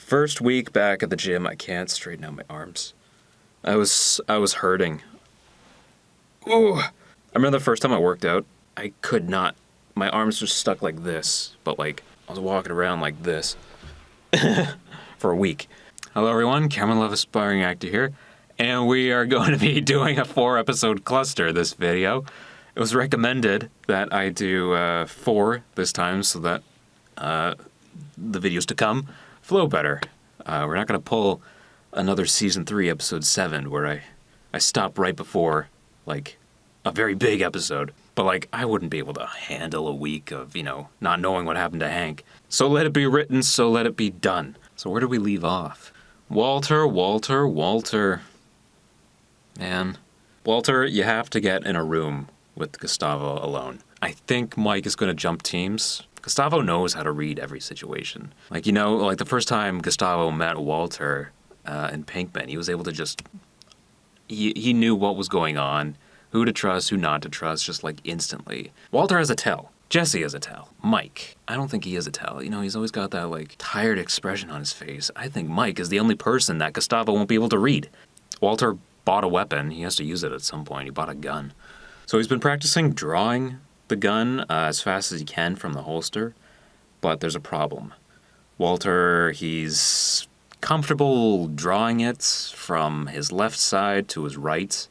First week back at the gym, I can't straighten out my arms. I was hurting. Ooh. I remember the first time I worked out, I could not. My arms were stuck like this, but like I was walking around like this for a week. Hello everyone, Cameron Love, aspiring actor here, and we are going to be doing a 4-episode cluster this video. It was recommended that I do 4 this time so that the videos to come flow better. We're not going to pull another season 3 episode 7 where I stop right before like a very big episode. But like I wouldn't be able to handle a week of, not knowing what happened to Hank. So let it be written, so let it be done. So where do we leave off? Walter. Man. Walter, you have to get in a room with Gustavo alone. I think Mike is going to jump teams. Gustavo knows how to read every situation. Like the first time Gustavo met Walter in Pinkman, he was able to just... He knew what was going on, who to trust, who not to trust, just like instantly. Walter has a tell. Jesse has a tell. Mike, I don't think he has a tell. He's always got that like tired expression on his face. I think Mike is the only person that Gustavo won't be able to read. Walter bought a weapon. He has to use it at some point. He bought a gun. So he's been practicing drawing the gun as fast as he can from the holster, but there's a problem. Walter, he's comfortable drawing it from his left side to his right,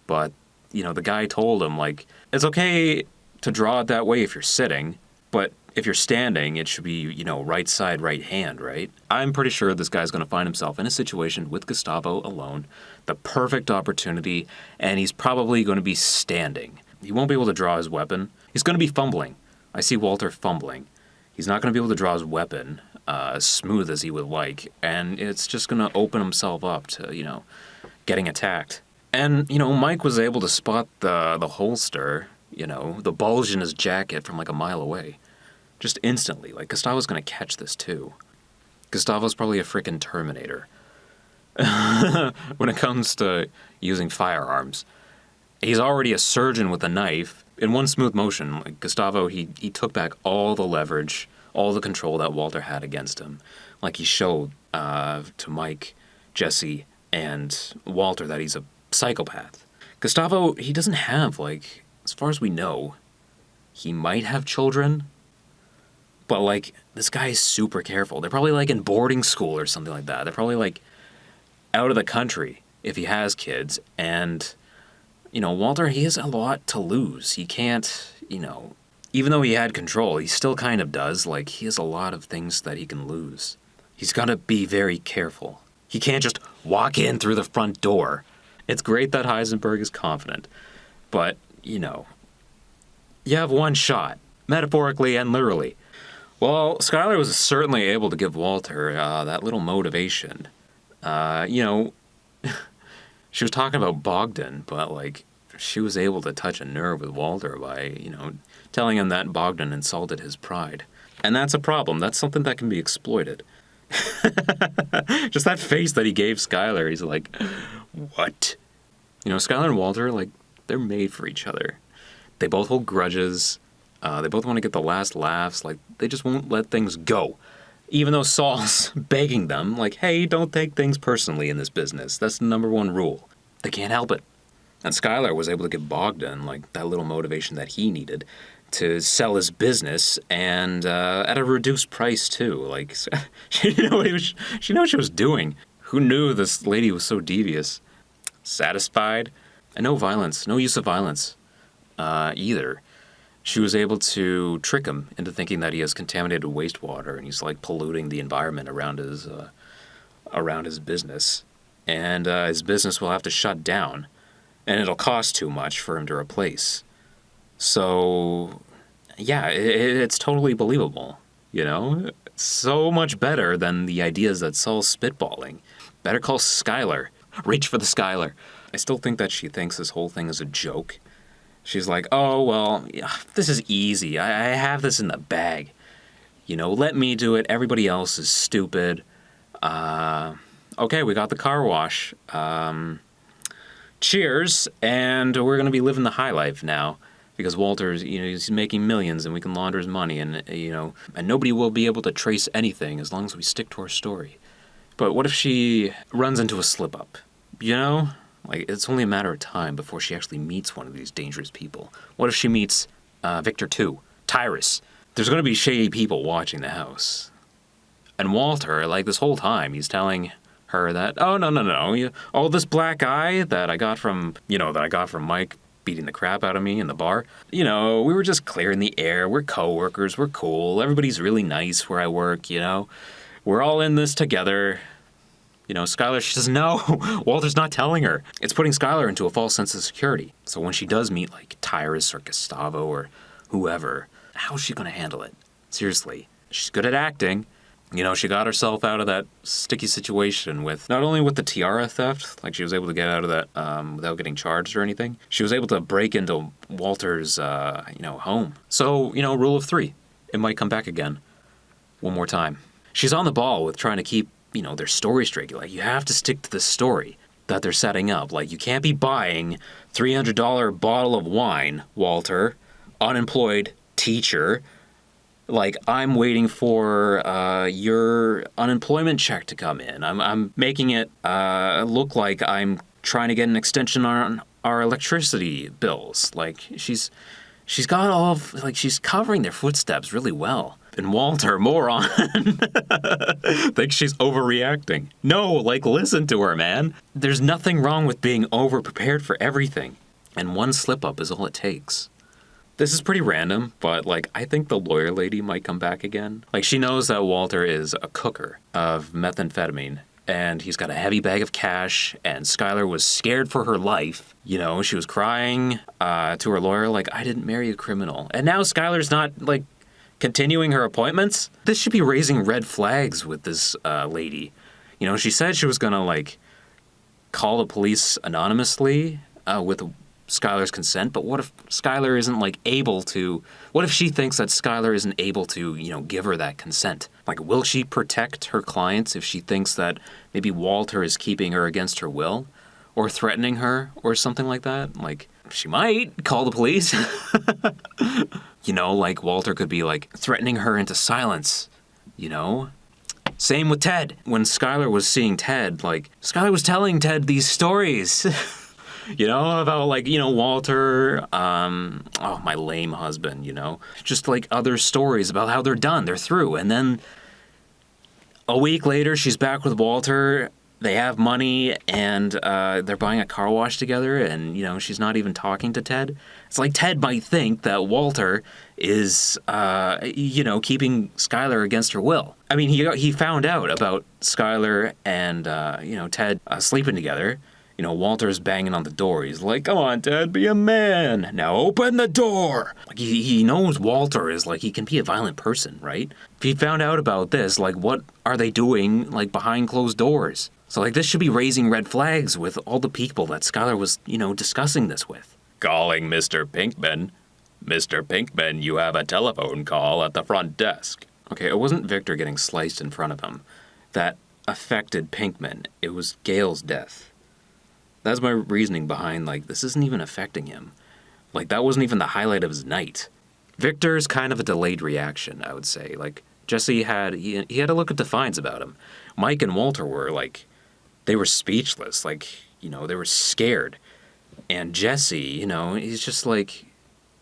but, the guy told him, like, it's okay to draw it that way if you're sitting, but if you're standing, it should be, right side, right hand, right? I'm pretty sure this guy's going to find himself in a situation with Gustavo alone, the perfect opportunity, and he's probably going to be standing. He won't be able to draw his weapon. He's going to be fumbling. I see Walter fumbling. He's not going to be able to draw his weapon as smooth as he would like, and it's just going to open himself up to, getting attacked. And, Mike was able to spot the holster, the bulge in his jacket from like a mile away. Just instantly. Like, Gustavo's going to catch this too. Gustavo's probably a freaking Terminator when it comes to using firearms. He's already a surgeon with a knife. In one smooth motion, like Gustavo, he took back all the leverage, all the control that Walter had against him. Like he showed to Mike, Jesse, and Walter that he's a psychopath. Gustavo, he doesn't have, like, as far as we know, he might have children, but, like, this guy is super careful. They're probably, like, in boarding school or something like that. They're probably, like, out of the country if he has kids, and... Walter, he has a lot to lose. He can't, even though he had control, he still kind of does. Like, he has a lot of things that he can lose. He's got to be very careful. He can't just walk in through the front door. It's great that Heisenberg is confident, but, you have one shot, metaphorically and literally. Well, Skylar was certainly able to give Walter that little motivation. She was talking about Bogdan, but, like, she was able to touch a nerve with Walter by, telling him that Bogdan insulted his pride. And that's a problem. That's something that can be exploited. Just that face that he gave Skylar, he's like, what? Skylar and Walter, like, they're made for each other. They both hold grudges. They both want to get the last laughs. Like, they just won't let things go. Even though Saul's begging them, like, hey, don't take things personally in this business. That's the number one rule. They can't help it. And Skylar was able to give Bogdan, like, that little motivation that he needed to sell his business, and at a reduced price, too. Like, she knew what she was doing. Who knew this lady was so devious? Satisfied. And no violence. No use of violence either. She was able to trick him into thinking that he has contaminated wastewater and he's like polluting the environment around his business. And his business will have to shut down, and it'll cost too much for him to replace. So, yeah, it's totally believable, So much better than the ideas that Saul's spitballing. Better call Skylar. Reach for the Skylar. I still think that she thinks this whole thing is a joke. She's like, oh, well, this is easy. I have this in the bag. Let me do it. Everybody else is stupid. Okay, we got the car wash. Cheers, and we're going to be living the high life now. Because Walter's, he's making millions and we can launder his money and, and nobody will be able to trace anything as long as we stick to our story. But what if she runs into a slip-up? You know? Like, it's only a matter of time before she actually meets one of these dangerous people. What if she meets Victor too? Tyrus. There's going to be shady people watching the house. And Walter, like, this whole time, he's telling her that, oh, no. Oh, this black eye that I got from Mike beating the crap out of me in the bar. We were just clearing the air. We're coworkers. We're cool. Everybody's really nice where I work, We're all in this together. Skylar, she doesn't know. Walter's not telling her. It's putting Skylar into a false sense of security. So when she does meet, like, Tyrus or Gustavo or whoever, how's she going to handle it? Seriously. She's good at acting. She got herself out of that sticky situation with, not only with the tiara theft, like she was able to get out of that without getting charged or anything, she was able to break into Walter's, home. So, rule of 3. It might come back again. One more time. She's on the ball with trying to keep, their story straight. Like, you have to stick to the story that they're setting up. Like, you can't be buying $300 bottle of wine, Walter, unemployed teacher. Like, I'm waiting for your unemployment check to come in. I'm making it look like I'm trying to get an extension on our electricity bills. Like, she's got all of, like, she's covering their footsteps really well. And Walter, moron, thinks she's overreacting. No, like, listen to her, man. There's nothing wrong with being over-prepared for everything. And one slip-up is all it takes. This is pretty random, but, like, I think the lawyer lady might come back again. Like, she knows that Walter is a cooker of methamphetamine, and he's got a heavy bag of cash, and Skylar was scared for her life. She was crying to her lawyer, like, I didn't marry a criminal. And now Skylar's not, like, continuing her appointments? This should be raising red flags with this lady. She said she was going to, like, call the police anonymously with Skylar's consent, but what if Skylar isn't, like, able to... What if she thinks that Skylar isn't able to, give her that consent? Like, will she protect her clients if she thinks that maybe Walter is keeping her against her will? Or threatening her? Or something like that? Like, she might call the police. Like, Walter could be, like, threatening her into silence, Same with Ted. When Skylar was seeing Ted, like, Skylar was telling Ted these stories... about, like, Walter, my lame husband, just, like, other stories about how they're done, they're through. And then a week later, she's back with Walter, they have money, and they're buying a car wash together, and, she's not even talking to Ted. It's like Ted might think that Walter is, keeping Skylar against her will. I mean, he found out about Skylar and, Ted sleeping together. Walter's banging on the door. He's like, come on, Ted, be a man. Now open the door. Like, he knows Walter is, like, he can be a violent person, right? If he found out about this, like, what are they doing, like, behind closed doors? So, like, this should be raising red flags with all the people that Skylar was, discussing this with. Calling Mr. Pinkman. Mr. Pinkman, you have a telephone call at the front desk. Okay, it wasn't Victor getting sliced in front of him that affected Pinkman. It was Gail's death. That's my reasoning behind, like, this isn't even affecting him. Like, that wasn't even the highlight of his night. Victor's kind of a delayed reaction, I would say. Like, Jesse had a look of defiance about him. Mike and Walter were, like, they were speechless. Like, they were scared. And Jesse, he's just, like,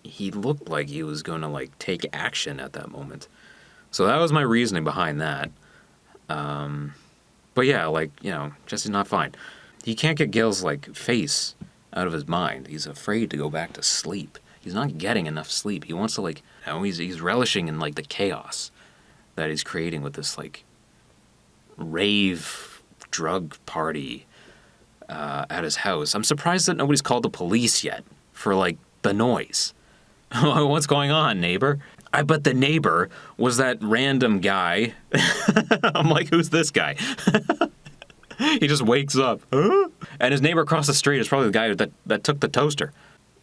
he looked like he was going to, like, take action at that moment. So that was my reasoning behind that. But yeah, like, Jesse's not fine. He can't get Gail's, like, face out of his mind. He's afraid to go back to sleep. He's not getting enough sleep. He wants to, like, he's relishing in, like, the chaos that he's creating with this, like, rave drug party at his house. I'm surprised that nobody's called the police yet for, like, the noise. What's going on, neighbor? I bet the neighbor was that random guy. I'm like, who's this guy? He just wakes up. Huh? And his neighbor across the street is probably the guy that took the toaster.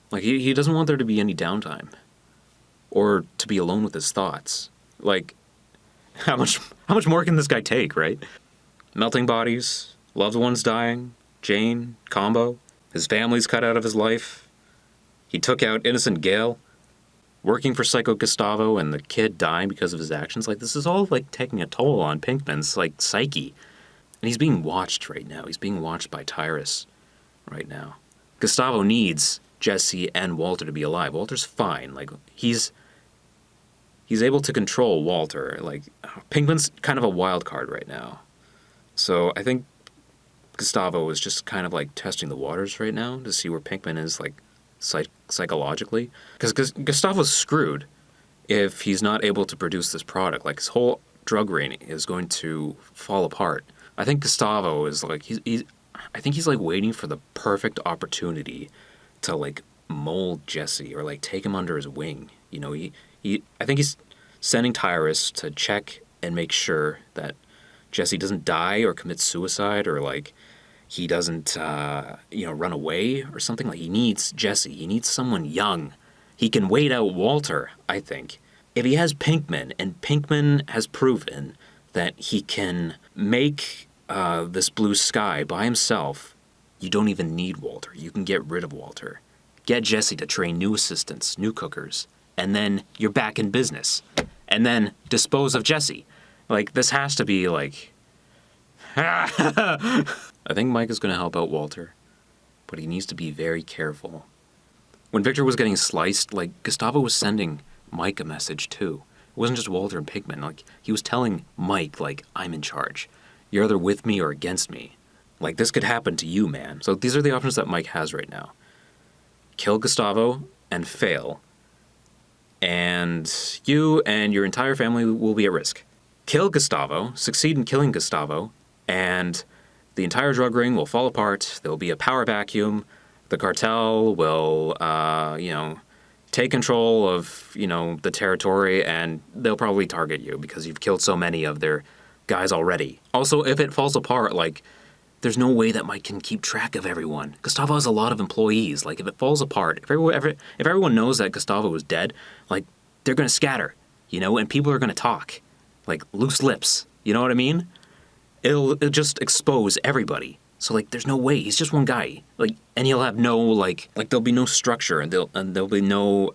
Like, he doesn't want there to be any downtime. Or to be alone with his thoughts. Like, how much more can this guy take, right? Melting bodies, loved ones dying, Jane, combo, his family's cut out of his life. He took out innocent Gail, working for Psycho Gustavo, and the kid dying because of his actions. Like, this is all, like, taking a toll on Pinkman's, like, psyche. And he's being watched right now. He's being watched by Tyrus right now. Gustavo needs Jesse and Walter to be alive. Walter's fine. Like, he's able to control Walter. Like, Pinkman's kind of a wild card right now. So I think Gustavo is just kind of like testing the waters right now to see where Pinkman is, like, psychologically. Because Gustavo's screwed if he's not able to produce this product. Like, his whole drug ring is going to fall apart. I think Gustavo is like, I think he's like waiting for the perfect opportunity to like mold Jesse or like take him under his wing. You know, I think he's sending Tyrus to check and make sure that Jesse doesn't die or commit suicide, or like he doesn't, run away or something. Like, he needs Jesse. He needs someone young. He can wait out Walter, I think. If he has Pinkman, and Pinkman has proven that he can make this blue sky by himself, you don't even need Walter. You can get rid of Walter. Get Jesse to train new assistants, new cookers, and then you're back in business. And then dispose of Jesse. Like, this has to be like... I think Mike is going to help out Walter, but he needs to be very careful. When Victor was getting sliced, like, Gustavo was sending Mike a message too. It wasn't just Walter and Pinkman. Like, he was telling Mike, like, I'm in charge. You're either with me or against me. Like, this could happen to you, man. So these are the options that Mike has right now. Kill Gustavo and fail, and you and your entire family will be at risk. Kill Gustavo, succeed in killing Gustavo, and the entire drug ring will fall apart. There will be a power vacuum. The cartel will, take control of, the territory, and they'll probably target you because you've killed so many of their guys already. Also, if it falls apart, like, there's no way that Mike can keep track of everyone. Gustavo has a lot of employees. Like, if it falls apart, if everyone knows that Gustavo is dead, like, they're going to scatter, and people are going to talk. Like, loose lips. You know what I mean? It'll just expose everybody. So, like, there's no way. He's just one guy. Like, and he'll have no, like there'll be no structure, and there'll be no,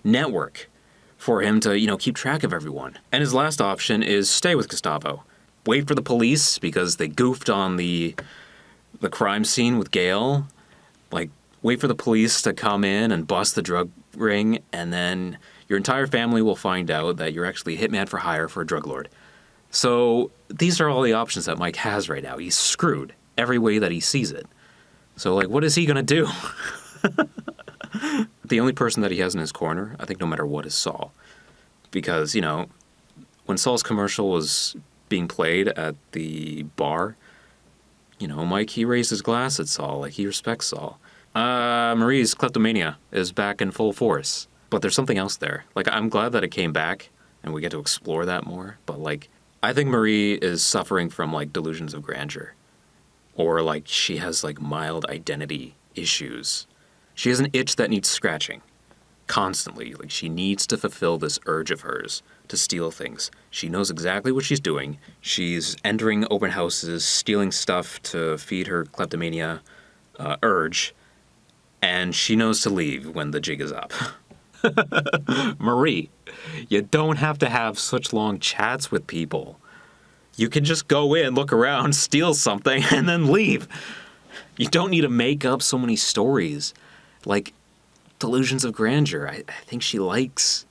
network for him to, keep track of everyone. And his last option is stay with Gustavo. Wait for the police because they goofed on the crime scene with Gail. Like, wait for the police to come in and bust the drug ring, and then your entire family will find out that you're actually a hitman for hire for a drug lord. So these are all the options that Mike has right now. He's screwed every way that he sees it. So, like, what is he going to do? The only person that he has in his corner, I think, no matter what, is Saul. Because, when Saul's commercial was being played at the bar, Mike, he raised his glass at Saul. Like, he respects Saul. Marie's kleptomania is back in full force. But there's something else there. Like, I'm glad that it came back and we get to explore that more. But, like, I think Marie is suffering from, like, delusions of grandeur. Or, like, she has, like, mild identity issues. She has an itch that needs scratching. Constantly. Like, she needs to fulfill this urge of hers to steal things. She knows exactly what she's doing. She's entering open houses, stealing stuff to feed her kleptomania urge. And she knows to leave when the jig is up. Marie, you don't have to have such long chats with people. You can just go in, look around, steal something, and then leave. You don't need to make up so many stories. Like, delusions of grandeur. I think she likes,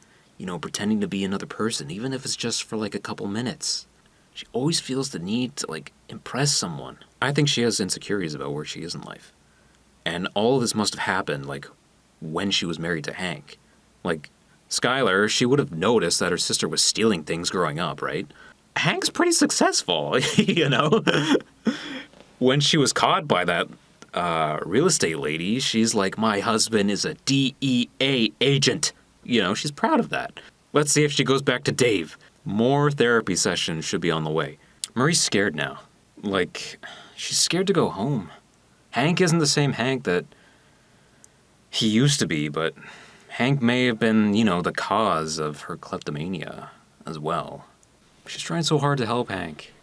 pretending to be another person, even if it's just for, like, a couple minutes. She always feels the need to, like, impress someone. I think she has insecurities about where she is in life. And all of this must have happened, like, when she was married to Hank. Like, Skylar, she would have noticed that her sister was stealing things growing up, right? Hank's pretty successful, When she was caught by that real estate lady, she's like, my husband is a DEA agent. She's proud of that. Let's see if she goes back to Dave. More therapy sessions should be on the way. Marie's scared now. Like, she's scared to go home. Hank isn't the same Hank that he used to be, but Hank may have been, the cause of her kleptomania as well. She's trying so hard to help Hank.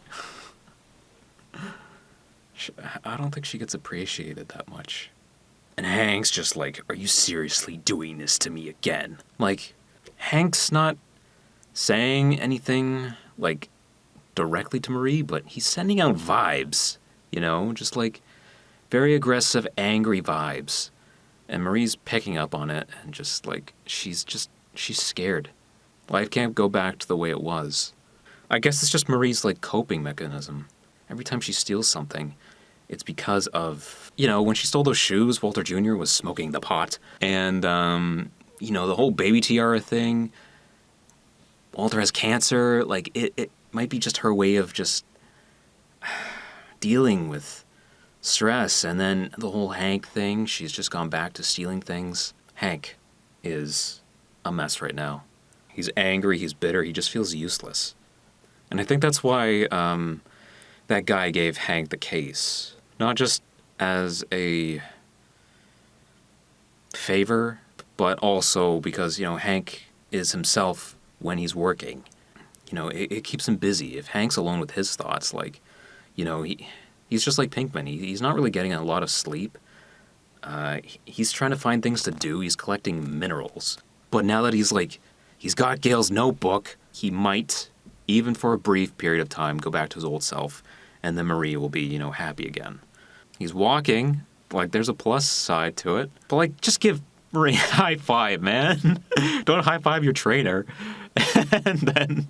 I don't think she gets appreciated that much. And Hank's just like, are you seriously doing this to me again? Like, Hank's not saying anything, like, directly to Marie, but he's sending out vibes, you know, just like very aggressive, angry vibes. And Marie's picking up on it, and just like, she's scared. Life can't go back to the way it was. I guess it's just Marie's like coping mechanism. Every time she steals something, it's because of, you know, when she stole those shoes, Walter Jr. was smoking the pot. And, you know, the whole baby tiara thing. Walter has cancer. Like, it might be just her way of just dealing with stress. And then the whole Hank thing, she's just gone back to stealing things. Hank is a mess right now. He's angry, he's bitter, he just feels useless. And I think that's why that guy gave Hank the case. Not just as a favor, but also because, you know, Hank is himself when he's working. You know, it keeps him busy. If Hank's alone with his thoughts, like, you know, he's just like Pinkman. He's not really getting a lot of sleep. He's trying to find things to do. He's collecting minerals. But now that he's got Gail's notebook, he might, even for a brief period of time, go back to his old self, and then Marie will be, you know, happy again. He's walking, like, there's a plus side to it. But, like, just give Marie a high five, man. Don't high five your trainer. And then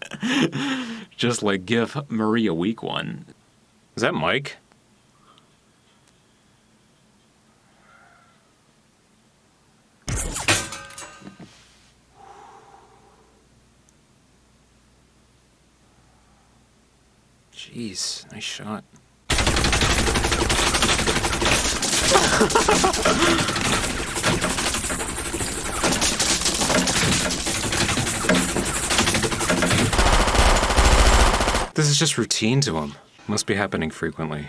just, like, give Marie a weak one. Is that Mike? Jeez, nice shot. This is just routine to him. Must be happening frequently.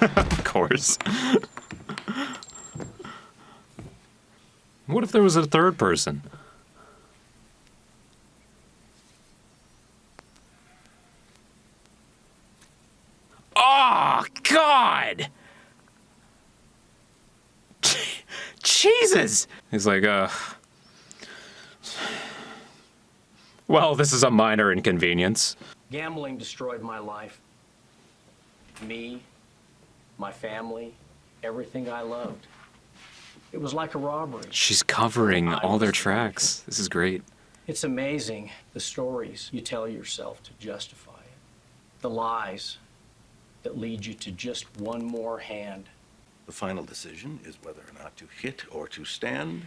Of course. What if there was a third person? Oh, God! Jesus! He's like, well, this is a minor inconvenience. Gambling destroyed my life. Me, my family, everything I loved. It was like a robbery. She's covering all their tracks. This is great. It's amazing the stories you tell yourself to justify it. The lies that lead you to just one more hand. The final decision is whether or not to hit or to stand.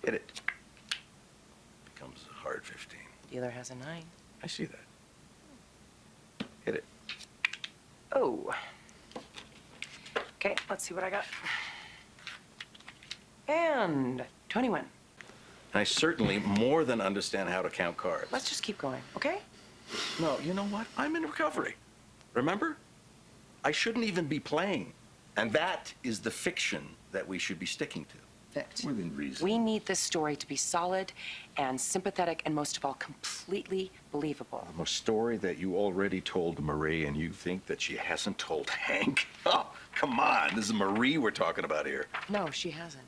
Hit it. Becomes a hard 15. Dealer has a 9. I see that. Hit it. Oh. Okay, let's see what I got. And 21. I certainly more than understand how to count cards. Let's just keep going, okay? No, you know what? I'm in recovery. Remember? I shouldn't even be playing. And that is the fiction that we should be sticking to. Vict, Within reason. we need this story to be solid and sympathetic and most of all, completely believable. A story that you already told Marie and you think that she hasn't told Hank? Oh, come on. This is Marie we're talking about here. No, she hasn't.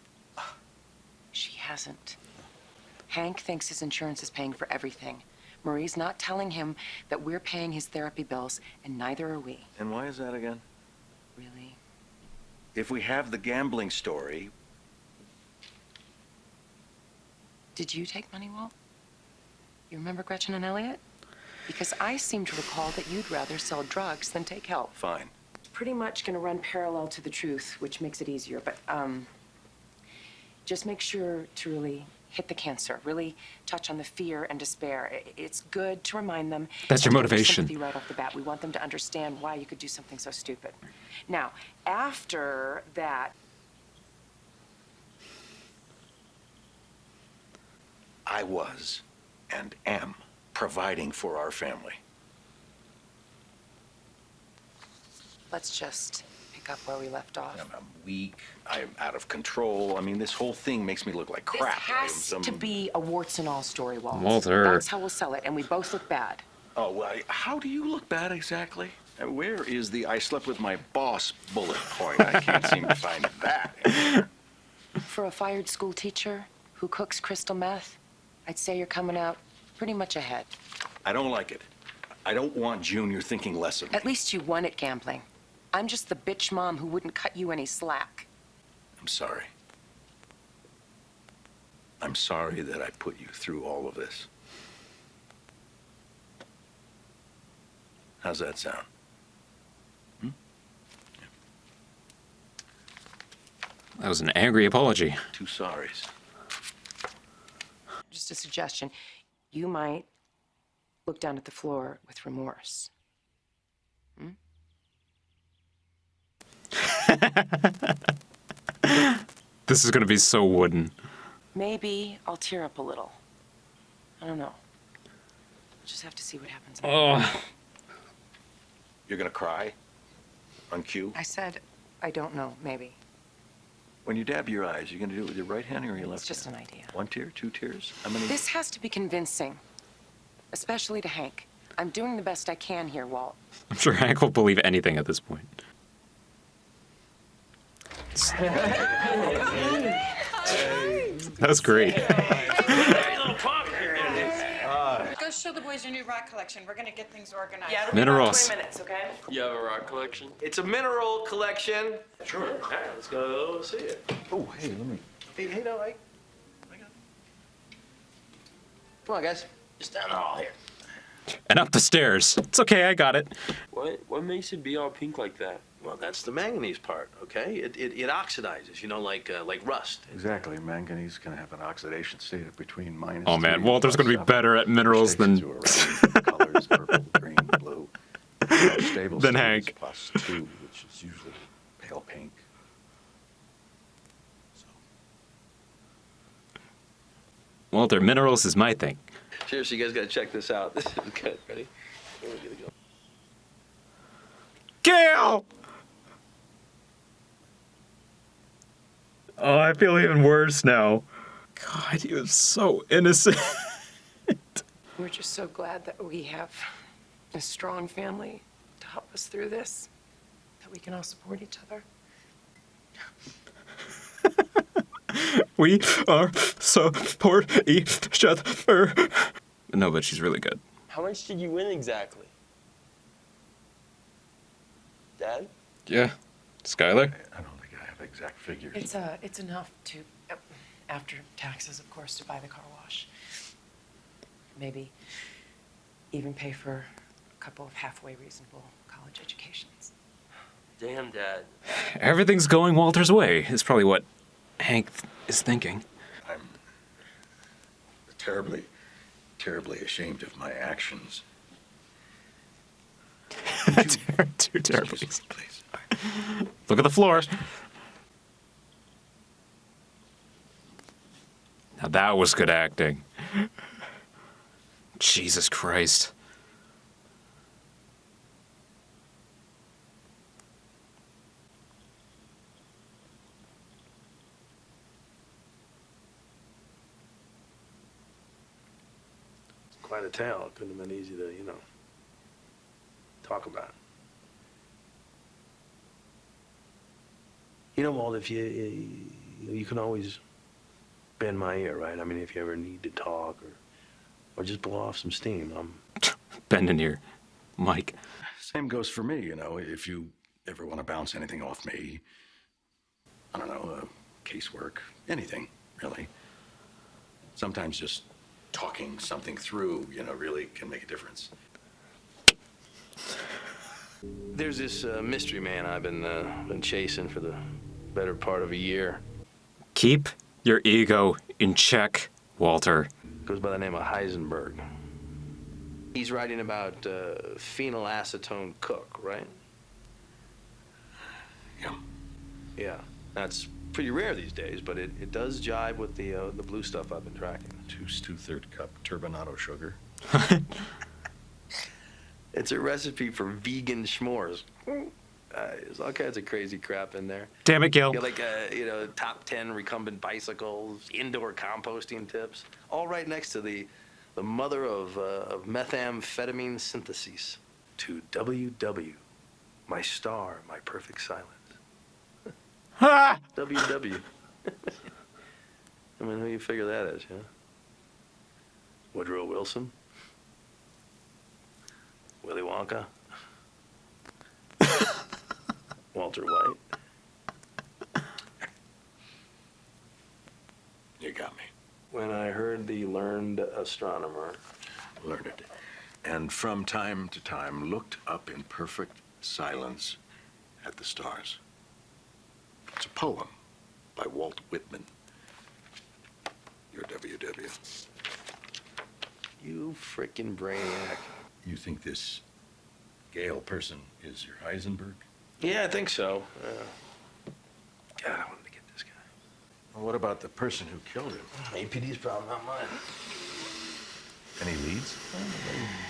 She hasn't. Hank thinks his insurance is paying for everything. Marie's not telling him that we're paying his therapy bills, and neither are we. And why is that again? Really? If we have the gambling story... Did you take money, Walt? You remember Gretchen and Elliot? Because I seem to recall that you'd rather sell drugs than take help. Fine. Pretty much gonna run parallel to the truth, which makes it easier, but, just make sure to really hit the cancer, really touch on the fear and despair. It's good to remind them. That's your motivation. Sympathy right off the bat. We want them to understand why you could do something so stupid. Now, after that... I was and am providing for our family. Let's just pick up where we left off. I'm weak. I'm out of control. I mean, this whole thing makes me look like crap. This has to be a warts and all story, Walt. Walter. That's how we'll sell it, and we both look bad. Oh, well, how do you look bad exactly? Where is the I slept with my boss bullet point? I can't seem to find that. For a fired school teacher who cooks crystal meth, I'd say you're coming out pretty much ahead. I don't like it. I don't want Junior thinking less of me. At least you won at gambling. I'm just the bitch mom who wouldn't cut you any slack. I'm sorry. I'm sorry that I put you through all of this. How's that sound? That was an angry apology. 2 sorries. Just a suggestion. You might look down at the floor with remorse. This is gonna be so wooden. Maybe I'll tear up a little. I don't know. We'll just have to see what happens. Oh, You're gonna cry? On cue? I said, I don't know, maybe. When you dab your eyes, you're gonna do it with your right hand or your left It's just hand? an idea. 1 tear, 2 tears? How many? This has to be convincing, especially to Hank. I'm doing the best I can here, Walt. I'm sure Hank will believe anything at this point. That's great. Go show the boys your new rock collection. We're gonna get things organized. Yeah, Minerals. 20 minutes, okay? You have a rock collection? It's a mineral collection. Sure. All right, let's go see it. Oh, hey, let me. Hey, no, I got it. Come on, guys. Just down the hall here. And up the stairs. It's okay, I got it. What makes it be all pink like that? Well, that's the manganese part, okay? It oxidizes, you know, like rust. Exactly. Manganese can have an oxidation state of between -3 Oh man, and Walter's gonna be +7, better at minerals which takes than it to around colors, purple, green, blue. Stable Than state is Hank. +2, which is usually pale pink. So, Walter, minerals is my thing. Seriously, you guys gotta check this out. This is good. Ready? Here we go. Gail! Oh, I feel even worse now. God, he was so innocent. We're just so glad that we have a strong family to help us through this, that we can all support each other. We are support each other. No, but she's really good. How much did you win exactly? Dad? Yeah. Skylar? I don't think I have exact figures. It's enough to, after taxes, of course, to buy the car wash. Maybe even pay for a couple of halfway reasonable college educations. Damn, Dad. Everything's going Walter's way, is probably what Hank is thinking. I'm terribly, terribly ashamed of my actions. Too terribly. Excuse me, please. Look at the floor. Now that was good acting. Jesus Christ. Quite a tale. It couldn't have been easy to, talk about. You know, Walt, if you can always bend my ear, right? I mean, if you ever need to talk or just blow off some steam, Bend in here. Mike. Same goes for me, if you ever want to bounce anything off me. I don't know, casework, anything, really. Sometimes just talking something through, really can make a difference. There's this mystery man I've been chasing for the better part of a year. Keep your ego in check, Walter. Goes by the name of Heisenberg. He's writing about phenylacetone cook, right? Yeah. Yeah, that's pretty rare these days, but it does jibe with the blue stuff I've been tracking. 2/3 cup turbinado sugar. It's a recipe for vegan s'mores. There's all kinds of crazy crap in there. Damn it, Gil. Yeah, like top 10 recumbent bicycles, indoor composting tips, all right next to the mother of methamphetamine synthesis. To www My star, my perfect silence. Ha! WW. I mean, who you figure that is, huh? Woodrow Wilson? Willy Wonka? Walter White? You got me. When I heard the learned astronomer. Learned. And from time to time looked up in perfect silence at the stars. It's a poem by Walt Whitman. Your WW. You frickin' brainiac. You think this Gale person is your Heisenberg? Yeah, I think so. God, I wanted to get this guy. Well, what about the person who killed him? APD's problem, not mine. Any leads?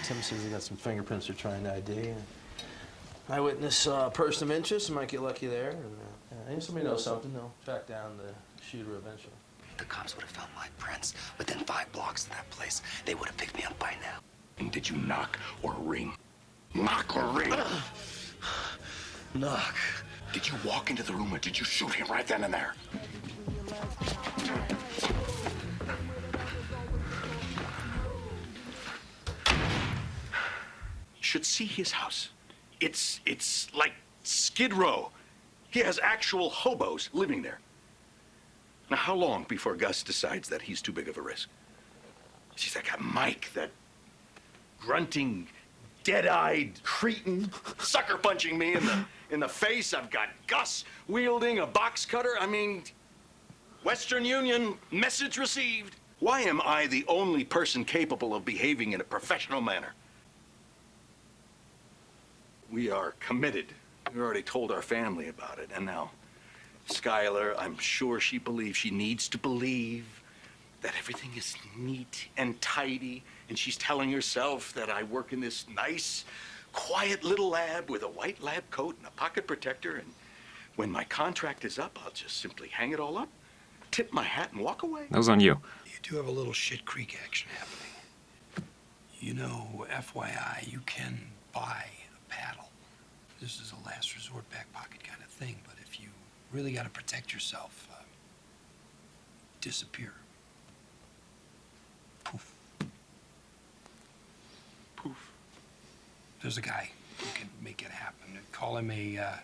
Tim says he got some fingerprints they're trying to ID. Eyewitness, person of interest, might get lucky there. And if somebody knows something, they'll track down the shooter eventually. The cops would have found my prints within 5 blocks of that place. They would have picked me up by now. And did you knock or ring? Knock or ring? Knock. Did you walk into the room or did you shoot him right then and there? You should see his house. It's like Skid Row. He has actual hobos living there. Now, how long before Gus decides that he's too big of a risk? She's like, Mike, that grunting, dead-eyed cretin, sucker punching me in the face. I've got Gus wielding a box cutter. I mean, Western Union, message received. Why am I the only person capable of behaving in a professional manner? We are committed. We already told our family about it, and now Skylar, I'm sure she needs to believe that everything is neat and tidy, and she's telling herself that I work in this nice, quiet little lab with a white lab coat and a pocket protector, and when my contract is up, I'll just simply hang it all up, tip my hat, and walk away. That was on you. You do have a little shit creek action happening. You know, FYI, you can buy a paddle. This is a last resort back pocket kind of thing, but if you really got to protect yourself, disappear. Poof. Poof. There's a guy who can make it happen. Call him a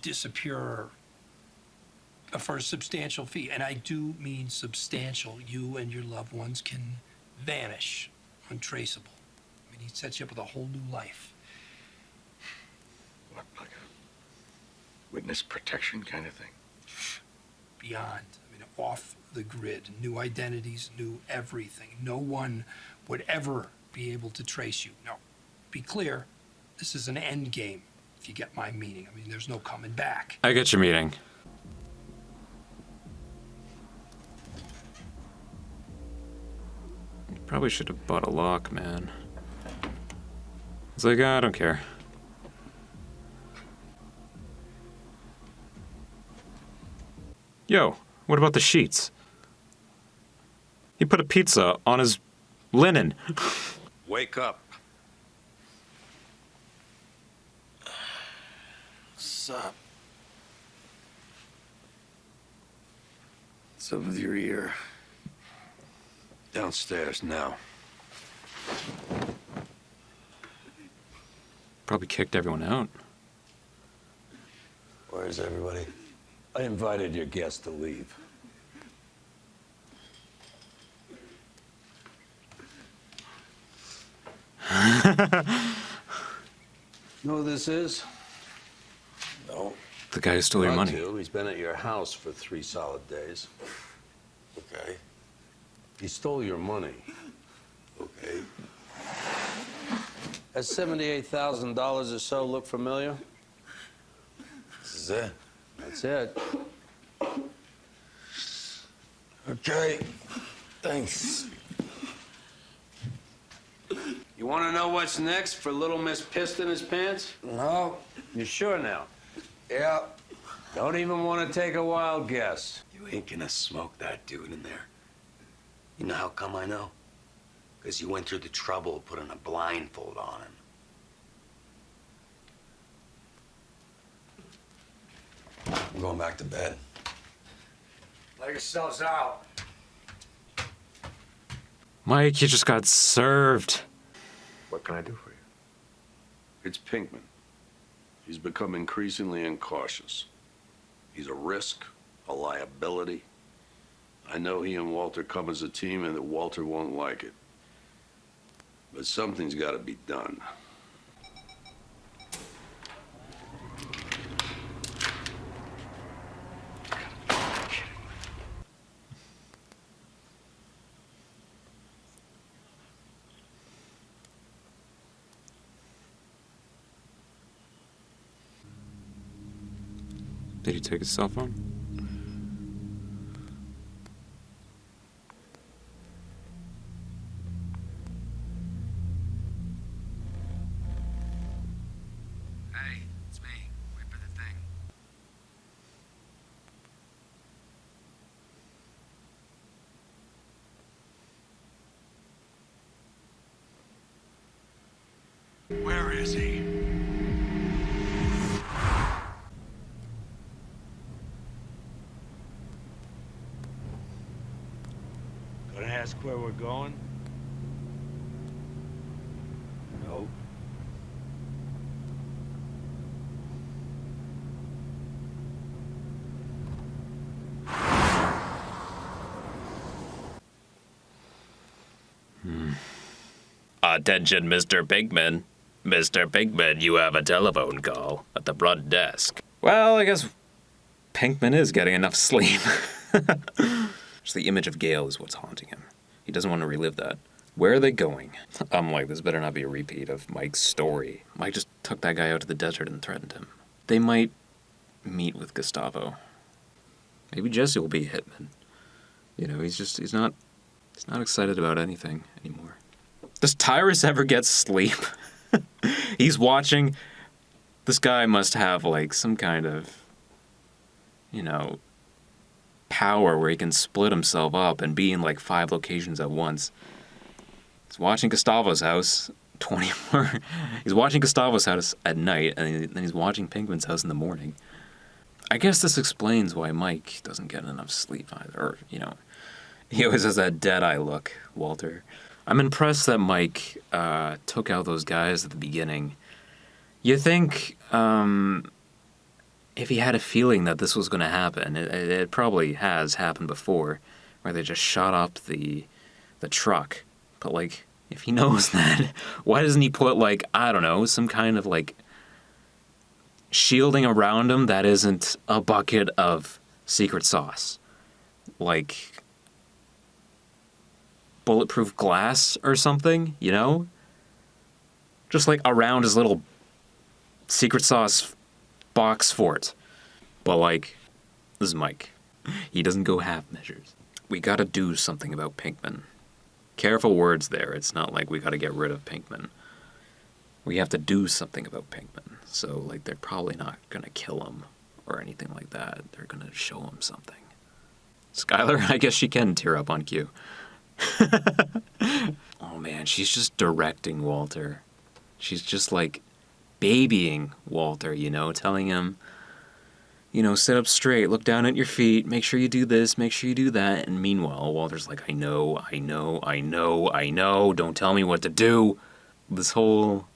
disappearer for a substantial fee. And I do mean substantial. You and your loved ones can vanish, untraceable. I mean, he sets you up with a whole new life. What, like a witness protection kind of thing? Beyond. I mean, off the grid. New identities, new everything. No one would ever be able to trace you. Now, be clear, this is an end game, if you get my meaning. I mean, there's no coming back. I get your meaning. Probably should have bought a lock, man. It's like, I don't care. Yo, what about the sheets? He put a pizza on his linen. Wake up. What's up? What's up with your ear? Downstairs now. Probably kicked everyone out. Where's everybody? I invited your guests to leave. Know who this is? No. The guy who stole your money. He's been at your house for 3 solid days. Okay. He stole your money. Okay. That $78,000 or so look familiar? This is it. That's it. Okay. Thanks. You want to know what's next for Little Miss Pissed in His Pants? No. You sure now? Yeah. Don't even want to take a wild guess. You ain't gonna smoke that dude in there. You know how come I know? Because you went through the trouble of putting a blindfold on him. I'm going back to bed. Let yourselves out. Mike, you just got served. What can I do for you? It's Pinkman. He's become increasingly incautious. He's a risk, a liability. I know he and Walter come as a team and that Walter won't like it. But something's got to be done. Did he take his cell phone? Hey, it's me. Wait for the thing. Where is he? Gonna ask where we're going? No. Attention, Mr. Pinkman. Mr. Pinkman, you have a telephone call at the front desk. Well, I guess Pinkman is getting enough sleep. Just the image of Gale is what's haunting him. He doesn't want to relive that. Where are they going? I'm like, this better not be a repeat of Mike's story. Mike just took that guy out to the desert and threatened him. They might meet with Gustavo. Maybe Jesse will be a hitman. You know, he's not excited about anything anymore. Does Tyrus ever get sleep? He's watching. This guy must have like some kind of, you know, power where he can split himself up and be in like 5 locations at once. He's watching Gustavo's house 24. He's watching Gustavo's house at night, and then he's watching Pinkman's house in the morning. I guess this explains why Mike doesn't get enough sleep either. Or, you know, he always has that dead-eye look, Walter. I'm impressed that Mike took out those guys at the beginning. You think if he had a feeling that this was going to happen, it probably has happened before, where they just shot up the truck. But, like, if he knows that, why doesn't he put, like, I don't know, some kind of, like, shielding around him that isn't a bucket of secret sauce? Like bulletproof glass or something, you know? Just, like, around his little secret sauce box fort. But, like, this is Mike. He doesn't go half measures. We gotta do something about Pinkman. Careful words there. It's not like we gotta get rid of Pinkman. We have to do something about Pinkman. So, like, they're probably not gonna kill him or anything like that. They're gonna show him something. Skylar, I guess she can tear up on cue. Oh man, she's just directing Walter. She's just like babying Walter, you know, telling him, you know, sit up straight, look down at your feet, make sure you do this, make sure you do that. And meanwhile, Walter's like, I know, don't tell me what to do. This whole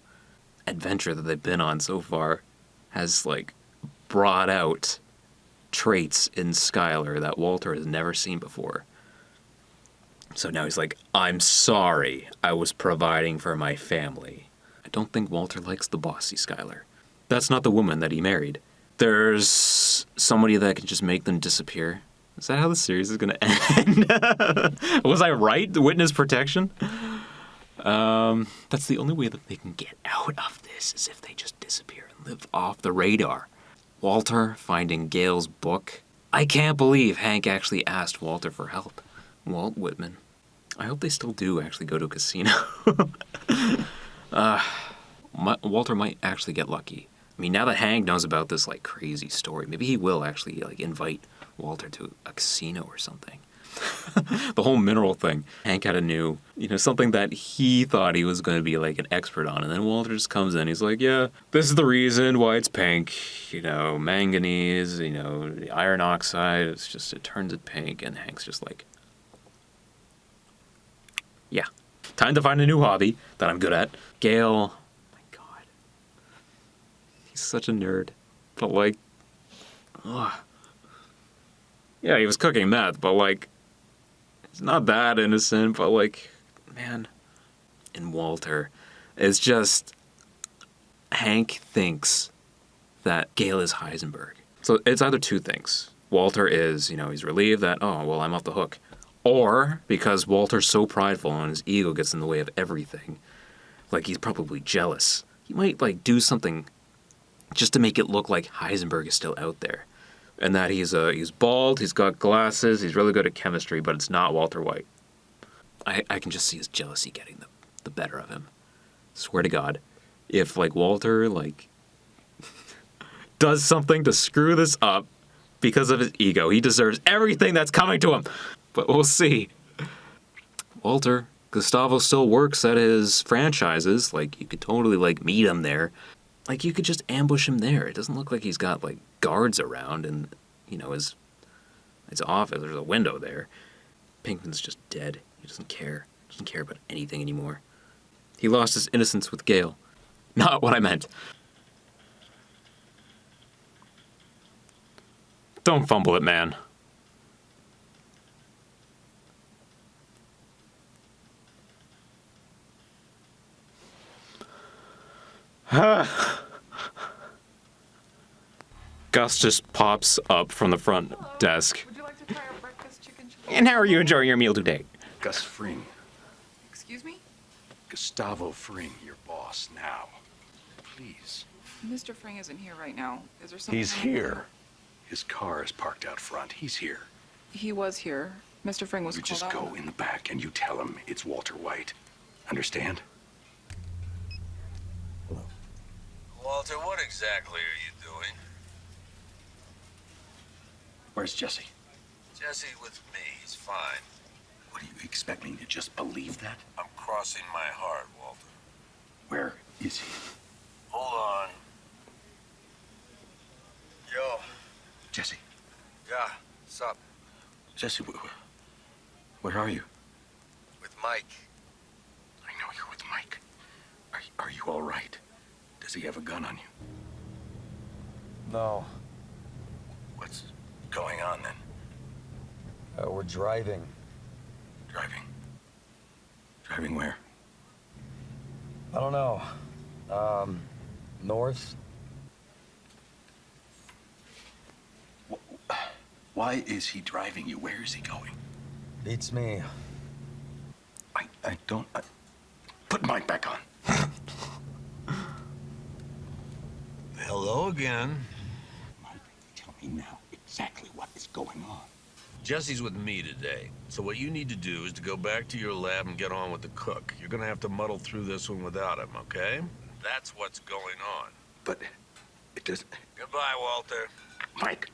adventure that they've been on so far has, like, brought out traits in Skylar that Walter has never seen before. So now he's like, I'm sorry, I was providing for my family. I don't think Walter likes the bossy Skylar. That's not the woman that he married. There's somebody that can just make them disappear. Is that how the series is going to end? Was I right? The witness protection? That's the only way that they can get out of this, is if they just disappear and live off the radar. Walter finding Gale's book. I can't believe Hank actually asked Walter for help. Walt Whitman. I hope they still do actually go to a casino. Walter might actually get lucky. I mean, now that Hank knows about this, like, crazy story, maybe he will actually, like, invite Walter to a casino or something. the whole mineral thing. Hank had a new, something that he thought he was going to be like an expert on. And then Walter just comes in. He's like, yeah, this is the reason why it's pink. Manganese, the iron oxide. It turns it pink. And Hank's just like, yeah, time to find a new hobby that I'm good at. Gale, my God. He's such a nerd. But like, ugh. Yeah, he was cooking meth, but like, it's not that innocent, but like, man. And Walter, it's just, Hank thinks that Gale is Heisenberg. So it's either two things. Walter is, he's relieved that, oh, well, I'm off the hook. Or because Walter's so prideful and his ego gets in the way of everything, like he's probably jealous. He might like do something just to make it look like Heisenberg is still out there. And that he's bald, he's got glasses, he's really good at chemistry, but it's not Walter White. I can just see his jealousy getting the better of him. Swear to God. If, like, Walter, like, does something to screw this up because of his ego, he deserves everything that's coming to him. But we'll see. Walter, Gustavo still works at his franchises. Like, you could totally, like, meet him there. Like, you could just ambush him there. It doesn't look like he's got, like, guards around and, his office. There's a window there. Pinkman's just dead. He doesn't care. He doesn't care about anything anymore. He lost his innocence with Gale. Not what I meant. Don't fumble it, man. Gus just pops up from the front desk. Would you like to try our breakfast chicken chili? And how are you enjoying your meal today? Gus Fring. Excuse me? Gustavo Fring, your boss now. Please. Mr. Fring isn't here right now. Is there something? He's here. His car is parked out front. He's here. He was here. Mr. Fring was You called just out. go in the back and you tell him it's Walter White. Understand? Walter, what exactly are you doing? Where's Jesse? Jesse with me. He's fine. What do you expect me to just believe that? I'm crossing my heart, Walter. Where is he? Hold on. Yo. Jesse. Yeah. What's up? Jesse, where are you? With Mike. I know you're with Mike. Are you all right? Does he have a gun on you? No, What's going on then? we're driving. Driving? Driving where? I don't know. North? Why is he driving you? Where is he going? Beats me. I don't... Put Mike back on. Hello again. Mike, tell me now exactly what is going on. Jesse's with me today. So what you need to do is to go back to your lab and get on with the cook. You're gonna have to muddle through this one without him, okay? That's what's going on. But it doesn't... Goodbye, Walter. Mike!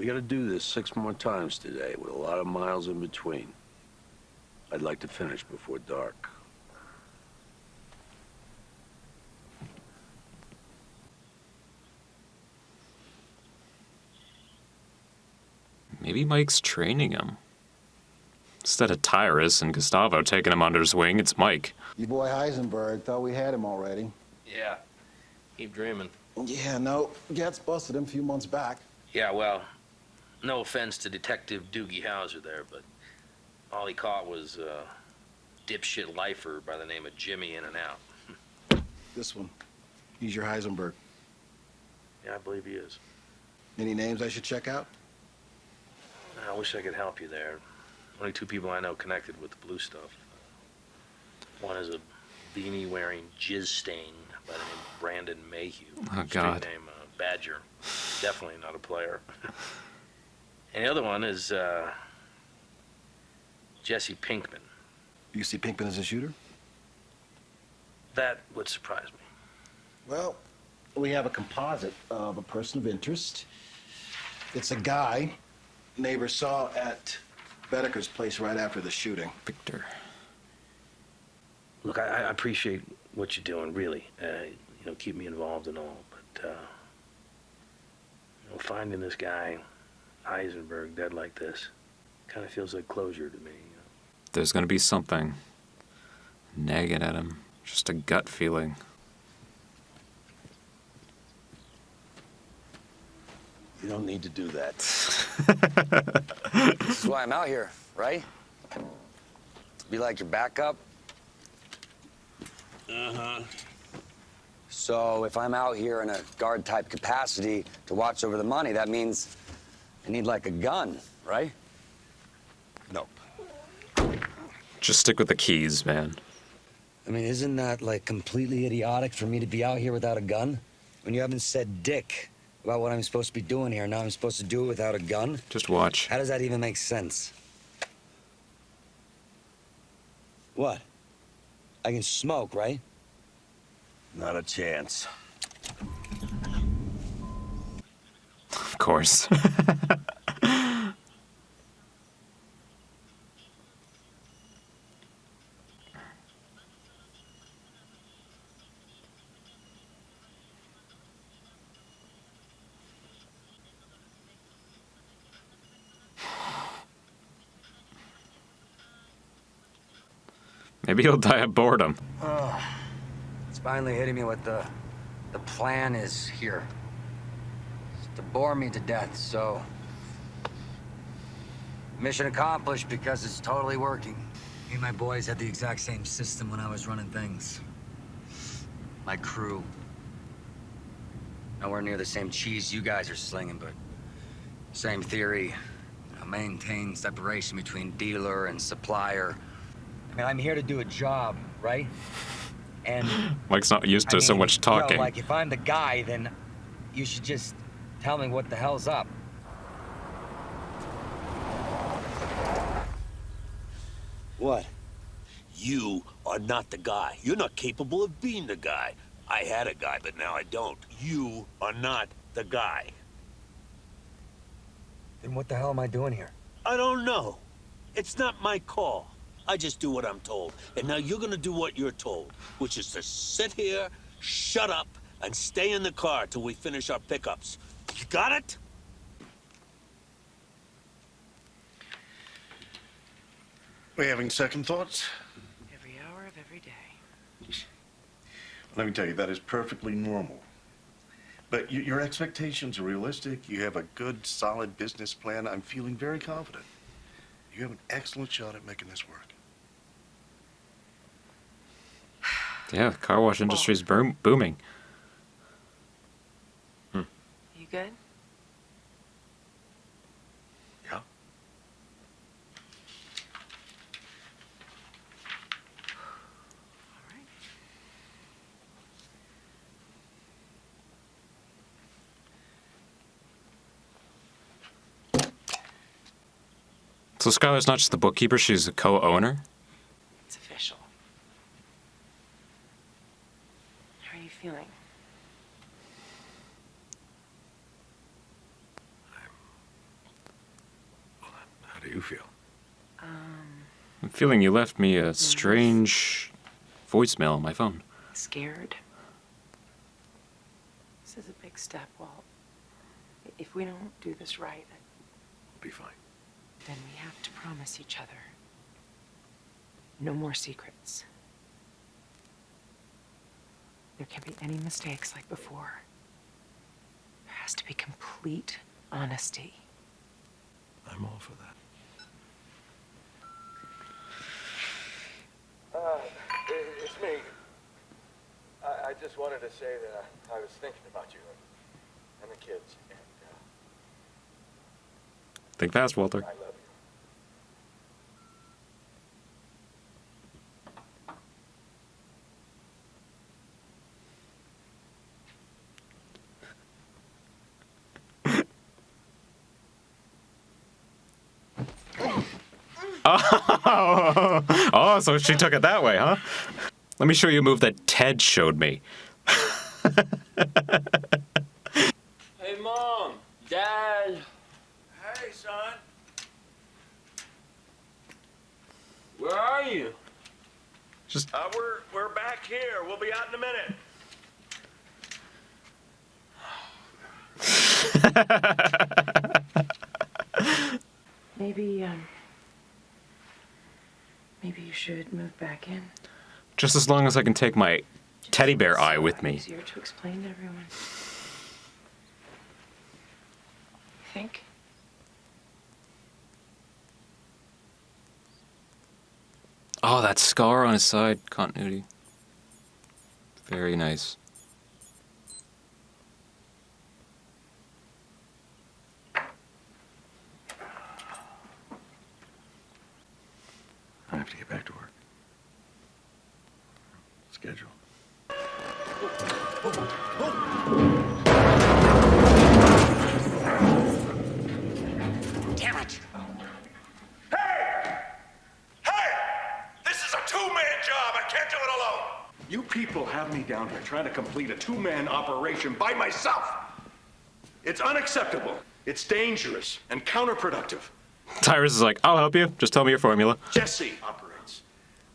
We gotta do this 6 more times today, with a lot of miles in between. I'd like to finish before dark. Maybe Mike's training him. Instead of Tyrus and Gustavo taking him under his wing, it's Mike. Your boy Heisenberg thought we had him already. Yeah, keep dreaming. Yeah, no, Getz busted him a few months back. Yeah, well, no offense to Detective Doogie Howser there, but all he caught was a dipshit lifer by the name of Jimmy In and Out. This one, he's your Heisenberg. Yeah, I believe he is. Any names I should check out? I wish I could help you there. Only 2 people I know connected with the blue stuff. One is a beanie-wearing jizz stain by the name of Brandon Mayhew. Oh, God. Street name Badger. Definitely not a player. And the other one is Jesse Pinkman. You see Pinkman as a shooter? That would surprise me. Well, we have a composite of a person of interest. It's a guy neighbors saw at Bedeker's place right after the shooting. Victor. Look, I appreciate what you're doing, really. Keep me involved and all, but finding this guy, Heisenberg, dead like this, kind of feels like closure to me. There's gonna be something nagging at him. Just a gut feeling. You don't need to do that. This is why I'm out here, right? To be like your backup. Uh-huh. So if I'm out here in a guard-type capacity to watch over the money, that means I need like a gun, right? Nope. Just stick with the keys, man. I mean, isn't that like completely idiotic for me to be out here without a gun? When you haven't said dick about what I'm supposed to be doing here, now I'm supposed to do it without a gun? Just watch. How does that even make sense? What? I can smoke, right? Not a chance. Of course. Maybe he'll die of boredom. It's finally hitting me what the plan is here. It's to bore me to death, so... Mission accomplished because it's totally working. Me and my boys had the exact same system when I was running things. My crew. Nowhere near the same cheese you guys are slinging, but same theory. Maintain separation between dealer and supplier. I mean, I'm here to do a job, right? And Mike's not used to so much talking. Like, if I'm the guy, then you should just tell me what the hell's up. What? You are not the guy. You're not capable of being the guy. I had a guy, but now I don't. You are not the guy. Then what the hell am I doing here? I don't know. It's not my call. I just do what I'm told. And now you're gonna do what you're told, which is to sit here, shut up, and stay in the car till we finish our pickups. You got it? We having second thoughts? Every hour of every day. Let me tell you, that is perfectly normal. But your expectations are realistic. You have a good, solid business plan. I'm feeling very confident. You have an excellent shot at making this work. Yeah, the car wash industry's booming. You good? Yeah. So Skylar's not just the bookkeeper, she's a co-owner? It's official. How are you feeling? you feel? I'm feeling you left me a strange voicemail on my phone. Scared. This is a big step, Walt. If we don't do this right, We'll be fine. then we have to promise each other no more secrets. There can't be any mistakes like before. There has to be complete honesty. I'm all for that. It's me. I just wanted to say that I was thinking about you and the kids, and Think fast, Walter. I love you. Oh, so she took it that way, huh? Let me show you a move that Ted showed me. Hey, Mom, Dad. Hey, son. Where are you? Just We're back here. We'll be out in a minute. Maybe you should move back in. just as long as I can take my teddy bear eye with me. Easier to explain to everyone. Think. Oh, that scar on his side. Continuity. Very nice. I have to get back to work. Schedule. Damn it! Hey! This is a two-man job. I can't do it alone. You people have me down here trying to complete a two-man operation by myself. It's unacceptable. It's dangerous and counterproductive. Tyrus is like, I'll help you. Just tell me your formula. Jesse operates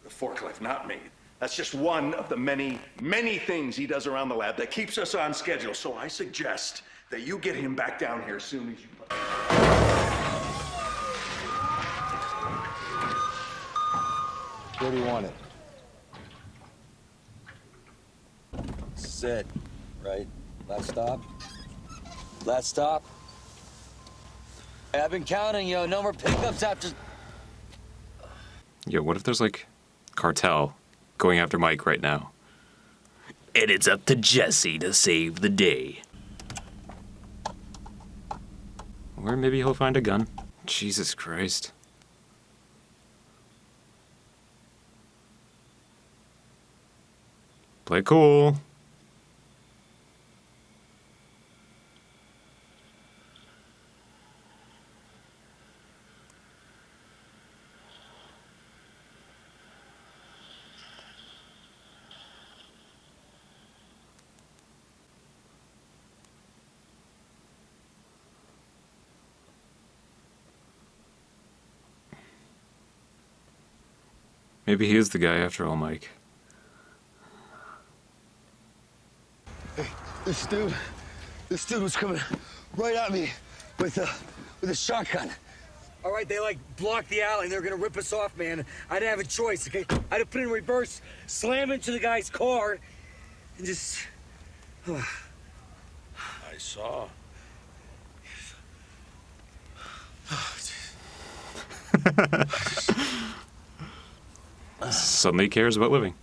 the forklift, not me. That's just one of the many, many things he does around the lab that keeps us on schedule. So I suggest that you get him back down here as soon as you can. Where do you want it? This is it, right? Last stop? Last stop? Hey, I've been counting, yo. No more pickups after... Yo, what if there's like Cartel going after Mike right now? And it's up to Jesse to save the day. Or maybe he'll find a gun. Jesus Christ. Play cool. Maybe he is the guy after all, Mike. Hey, this dude was coming right at me with a shotgun. All right, they like blocked the alley and they were gonna rip us off, man. I didn't have a choice, okay? I had to put it in reverse, slam into the guy's car, and just... I saw. Suddenly cares about living.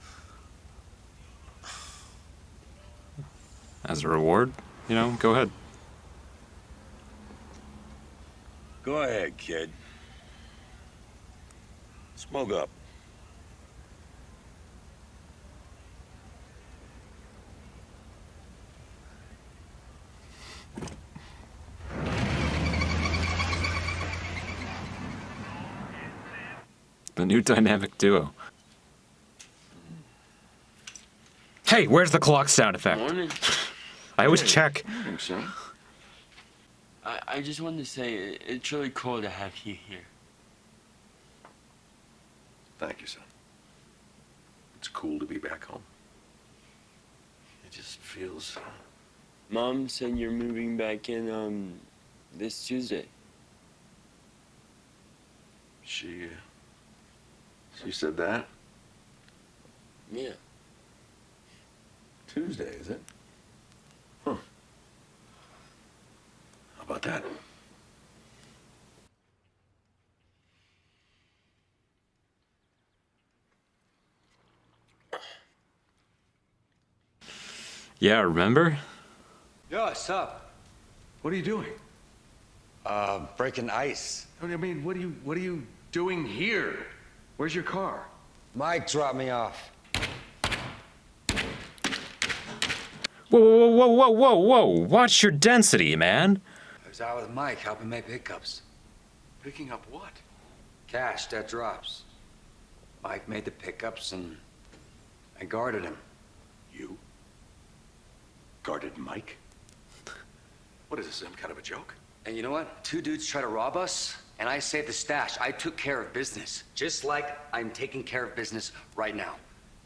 As a reward, you know, go ahead. Go ahead, kid. Smoke up. The new dynamic duo. Hey, where's the clock sound effect? Morning. I always check. Think so? I just wanted to say it's really cool to have you here. Thank you, son. It's cool to be back home. It just feels... Mom said you're moving back in, this Tuesday. She said that? Yeah. Tuesday, is it? Huh. How about that? Yeah, remember? Yo, what's up? What are you doing? Breaking ice. I mean, what are you doing here? Where's your car? Mike dropped me off. Whoa, whoa, whoa, whoa, whoa, whoa! Watch your density, man. I was out with Mike helping make pickups. Picking up what? Cash that drops. Mike made the pickups and I guarded him. You? Guarded Mike? What is this, some kind of a joke? And you know what? 2 dudes try to rob us, and I saved the stash. I took care of business, just like I'm taking care of business right now.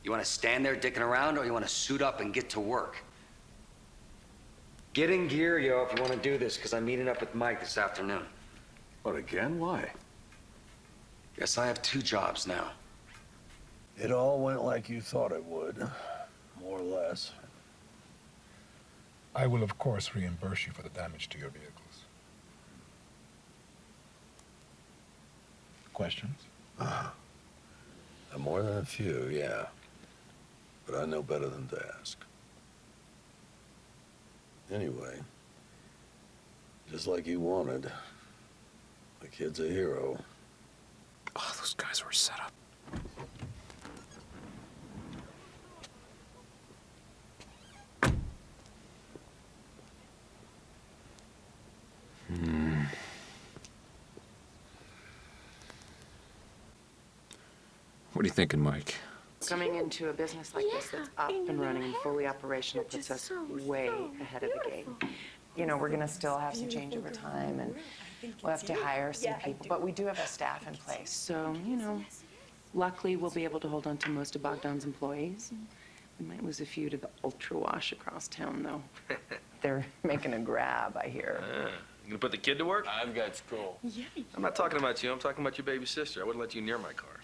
You want to stand there dicking around, or you want to suit up and get to work? Get in gear, yo, if you want to do this, because I'm meeting up with Mike this afternoon. What, again? Why? Guess I have 2 jobs now. It all went like you thought it would, more or less. I will, of course, reimburse you for the damage to your vehicles. Questions? More than a few, yeah. But I know better than to ask. Anyway, just like you wanted, the kid's a hero. Oh, those guys were set up. What are you thinking, Mike? Coming into a business like this that's up and running and fully operational puts us way ahead of the game. You know, we're gonna still have some change over time and we'll have to hire some people, but we do have a staff in place. So, you know, luckily we'll be able to hold on to most of Bogdan's employees. We might lose a few to the ultra wash across town, though. They're making a grab, I hear. You gonna put the kid to work? I've got school. Yeah. I'm not talking about you. I'm talking about your baby sister. I wouldn't let you near my car.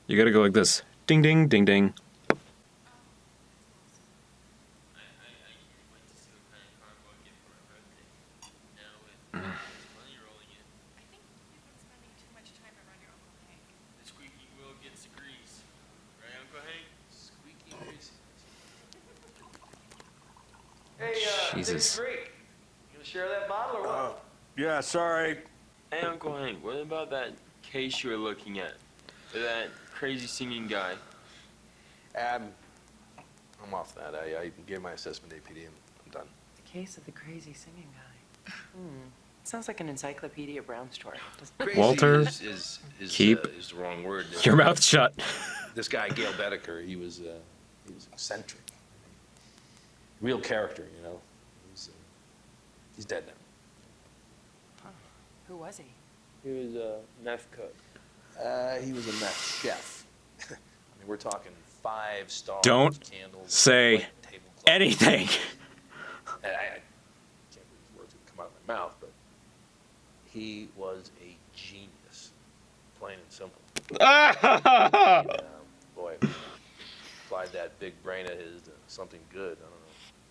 You gotta go like this. Ding, ding, ding, ding. Hey, Jesus. Big Freak, you gonna share that bottle or what? Yeah, sorry. Hey, Uncle Hank, what about that case you were looking at? That crazy singing guy? I'm off that. I gave my assessment APD and I'm done. The case of the crazy singing guy. Sounds like an Encyclopedia Brown story. Crazy Walter, is keep is the wrong word. your mouth shut. This guy, Gail Bedecker, he was eccentric. Real character, you know. He's dead now. Huh. Who was he? He was a meth cook. He was a meth chef. I mean, we're talking 5 stars. Don't candles, say white tablecloth. anything. And I can't believe these words would come out of my mouth, but he was a genius, plain and simple. And, boy, applied that big brain of his to something good. I don't know.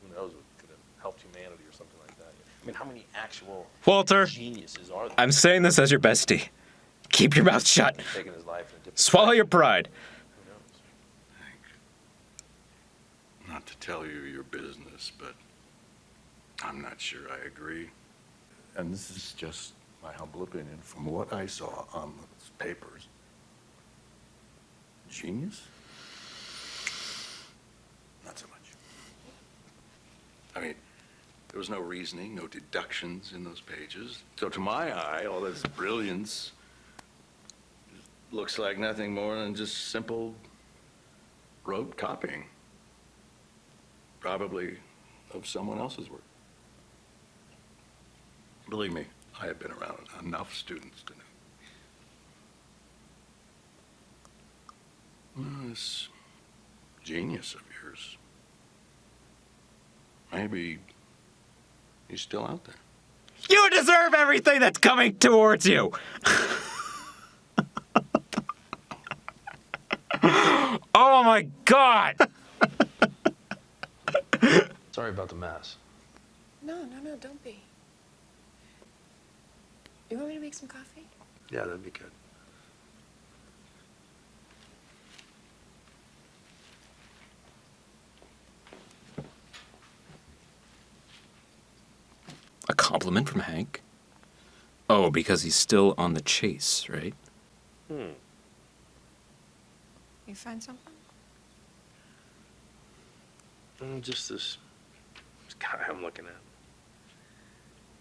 Who knows what could have helped humanity or something like that. I mean, how many actual Walter, geniuses are there? I'm saying this as your bestie. Keep your mouth shut. Taking his life in a different Swallow your pride. Who knows? Hank, not to tell you your business, but I'm not sure I agree. And this is just my humble opinion from what I saw on those papers. Genius? Not so much. I mean, there was no reasoning, no deductions in those pages. So to my eye, all this brilliance looks like nothing more than just simple rote copying. Probably of someone else's work. Believe me, I have been around enough students to know. This genius of yours, maybe he's still out there. You deserve everything that's coming towards you! Oh my God! Sorry about the mess. No, don't be. You want me to make some coffee? Yeah, that'd be good. A compliment from Hank? Oh, because he's still on the chase, right? Hmm. You find something? Just this guy I'm looking at.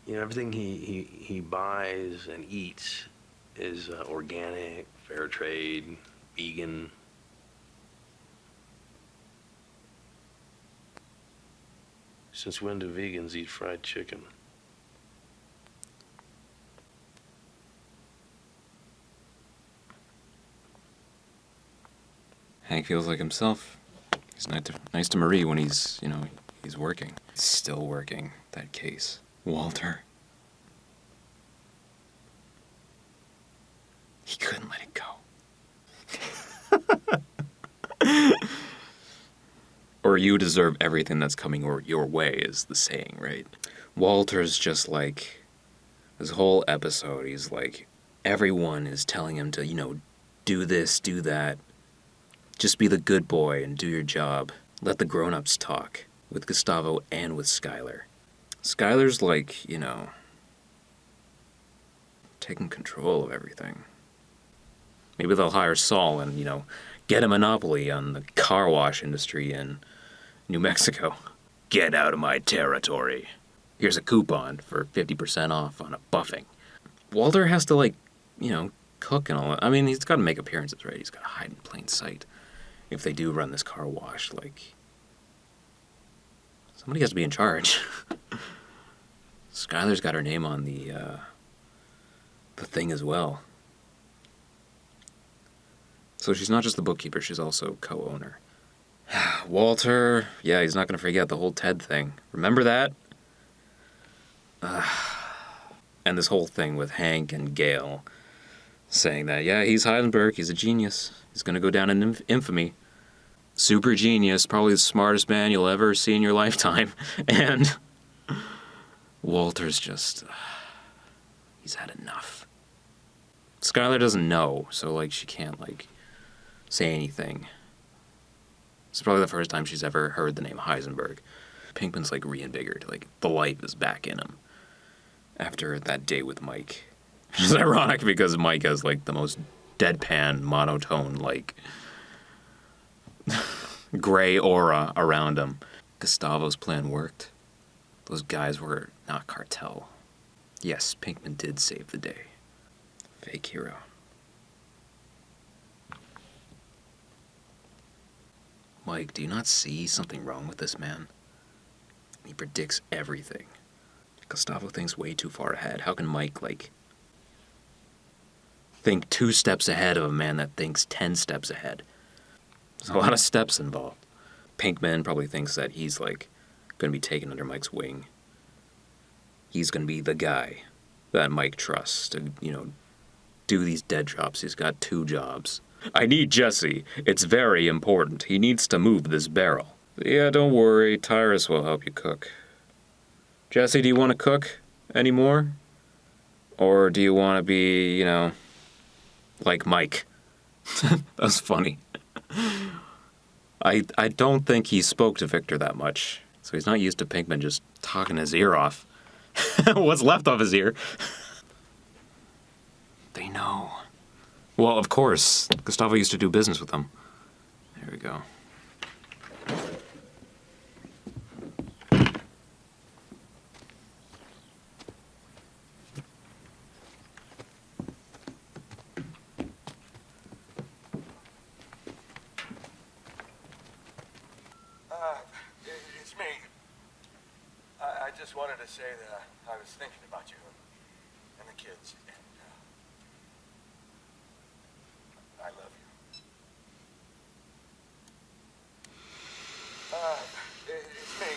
You know, everything he buys and eats is organic, fair trade, vegan. Since when do vegans eat fried chicken? Hank feels like himself. He's nice to Marie when he's working. He's still working that case. Walter. He couldn't let it go. Or you deserve everything that's coming your way is the saying, right? Walter's just like, this whole episode, he's like, everyone is telling him to, do this, do that. Just be the good boy and do your job. Let the grown-ups talk. With Gustavo and with Skylar. Skylar's like, taking control of everything. Maybe they'll hire Saul and, get a monopoly on the car wash industry in New Mexico. Get out of my territory. Here's a coupon for 50% off on a buffing. Walter has to, cook and all that. I mean, he's got to make appearances, right? He's got to hide in plain sight. If they do run this car wash, somebody has to be in charge. Skylar's got her name on the thing as well. So she's not just the bookkeeper, she's also co-owner. Walter, yeah, he's not going to forget the whole Ted thing. Remember that? And this whole thing with Hank and Gail saying that, yeah, he's Heisenberg, he's a genius. He's going to go down in infamy. Super genius, probably the smartest man you'll ever see in your lifetime. And Walter's just, he's had enough. Skylar doesn't know, so, she can't, say anything. It's probably the first time she's ever heard the name Heisenberg. Pinkman's, reinvigorated. The life is back in him. After that day with Mike. Which is ironic because Mike has, the most deadpan, monotone, gray aura around him. Gustavo's plan worked. Those guys were not Cartel. Yes, Pinkman did save the day. Fake hero. Mike, do you not see something wrong with this man? He predicts everything. Gustavo thinks way too far ahead. How can Mike, think 2 steps ahead of a man that thinks 10 steps ahead? There's a lot of steps involved. Pinkman probably thinks that he's, going to be taken under Mike's wing. He's going to be the guy that Mike trusts to, do these dead drops. He's got 2 jobs. I need Jesse. It's very important. He needs to move this barrel. Yeah, don't worry. Tyrus will help you cook. Jesse, do you want to cook anymore? Or do you want to be, like Mike? That's funny. I don't think he spoke to Victor that much. So he's not used to Pinkman just talking his ear off. What's left of his ear. They know. Well, of course. Gustavo used to do business with them. There we go. It's me. I just wanted to say that I was thinking about you. kids, and I love you. It's me.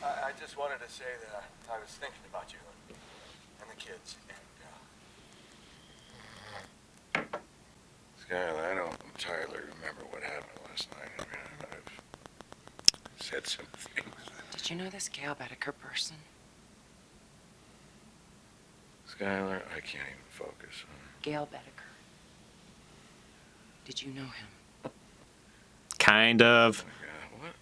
I just wanted to say that I was thinking about you and the kids, and Skylar, I don't entirely remember what happened last night. I mean, I might have said some things. Did you know this Gail Bedecker person? Skylar, I can't even focus. Gail Bedecker. Did you know him? Kind of. Oh my God,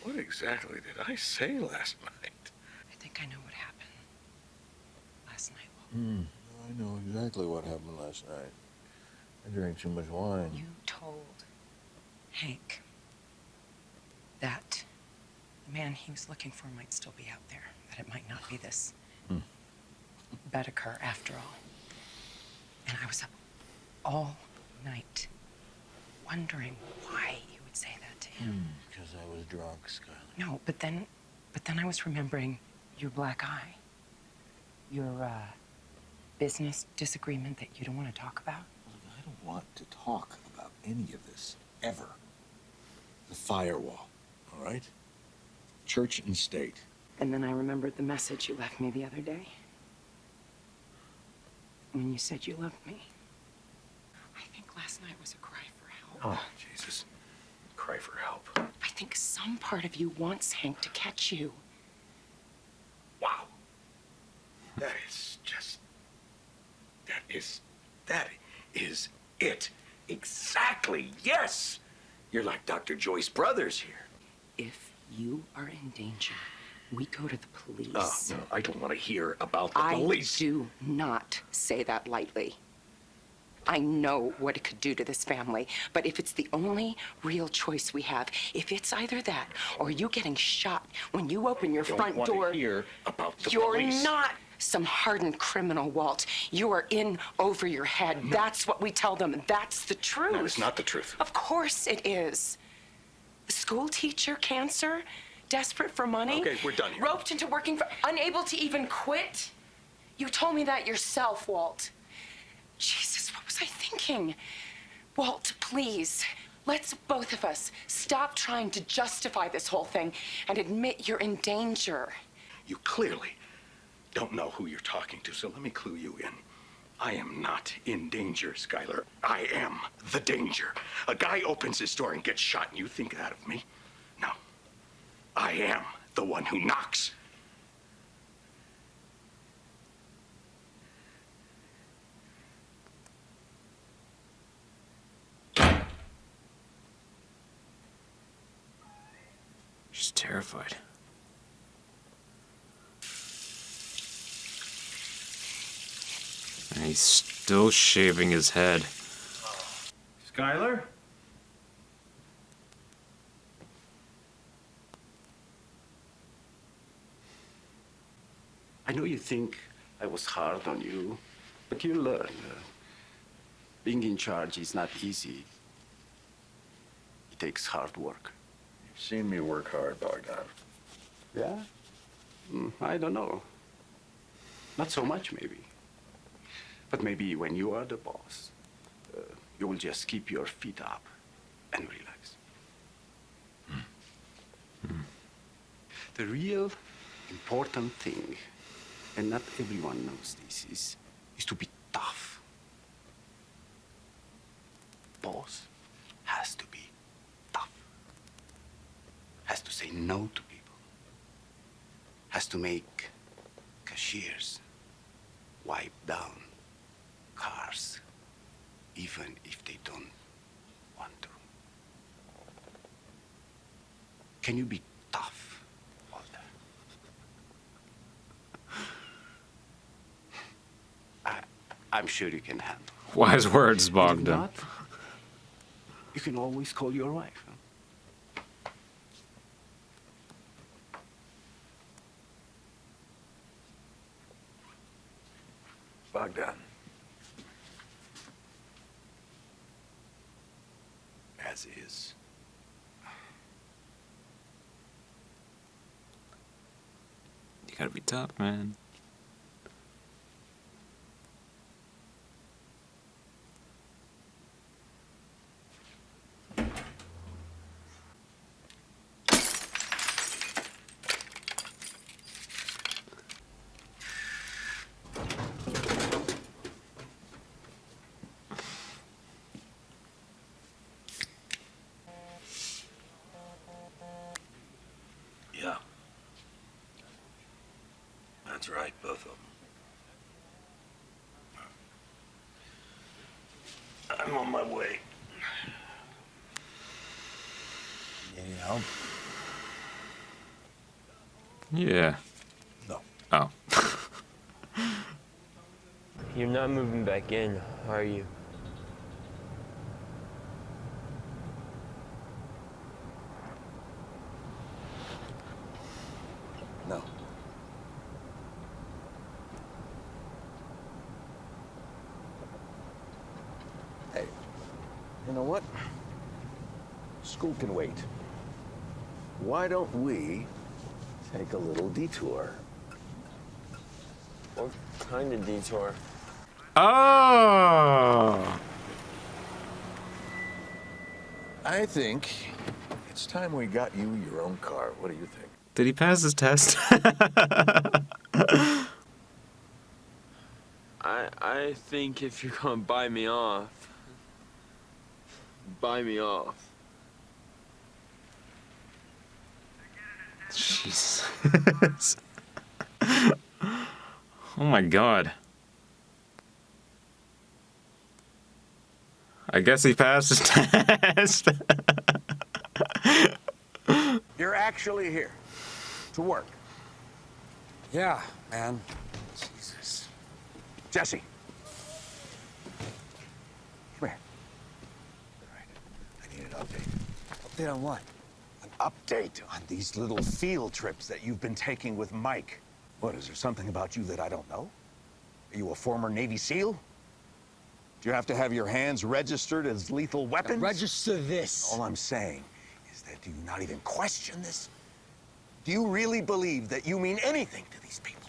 what exactly did I say last night? I think I know what happened last night. I know exactly what happened last night. I drank too much wine. You told Hank that the man he was looking for might still be out there, that it might not be this Bedecker after all. And I was up all night wondering why you would say that to him. Because I was drunk, Skylar. No, but then I was remembering your black eye. Your business disagreement that you don't want to talk about. I don't want to talk about any of this, ever. The firewall, all right? Church and state. And then I remembered the message you left me the other day. When you said you loved me. I think last night was a cry for help. Oh, Jesus. Cry for help. I think some part of you wants Hank to catch you. Wow. That is just... That is it. Exactly. Yes. You're like Dr. Joyce Brothers here. If you are in danger, we go to the police. Oh, no, I don't want to hear about the police. I do not say that lightly. I know what it could do to this family, but if it's the only real choice we have, if it's either that or you getting shot when you open your front door, I don't want to hear about the you're police. not some hardened criminal, Walt. You are in over your head. No. That's what we tell them. That's the truth. No, it's not the truth. Of course it is. The school teacher, cancer, desperate for money. Okay, we're done here. Roped into working for, unable to even quit. You told me that yourself, Walt. Jesus, what was I thinking? Walt, please, let's both of us stop trying to justify this whole thing and admit you're in danger. You clearly don't know who you're talking to, so let me clue you in. I am not in danger, Skylar. I am the danger. A guy opens his door and gets shot, and you think that of me? No. I am the one who knocks. She's terrified. And he's still shaving his head. Skylar? I know you think I was hard on you, but you learn. Being in charge is not easy. It takes hard work. You've seen me work hard, Bogdan. Yeah? I don't know. Not so much, maybe. But maybe when you are the boss, you will just keep your feet up and relax. The real important thing, and not everyone knows this, is to be tough. Boss has to be tough. Has to say no to people. Has to make cashiers wipe down cars, even if they don't want to. Can you be tough, Walter? I'm sure you can handle. Wise words, If Bogdan. not, you can always call your wife. Huh? Bogdan. As is. You gotta be tough, man. I'm on my way. You need help? Yeah. No. Oh. You're not moving back in, are you? No. Hey, you know what? School can wait. Why don't we take a little detour? What kind of detour? Oh! I think it's time we got you your own car. What do you think? Did he pass his test? I think if you're gonna buy me off, buy me off. Jesus. Oh my god. I guess he passed his test. You're actually here to work. Yeah, man. Jesus. Jesse. Come here. All right. I need an update. Update on what? An update on these little field trips that you've been taking with Mike. What, is there something about you that I don't know? Are you a former Navy SEAL? Do you have to have your hands registered as lethal weapons? Register this. All I'm saying is that do you not even question this? Do you really believe that you mean anything to these people?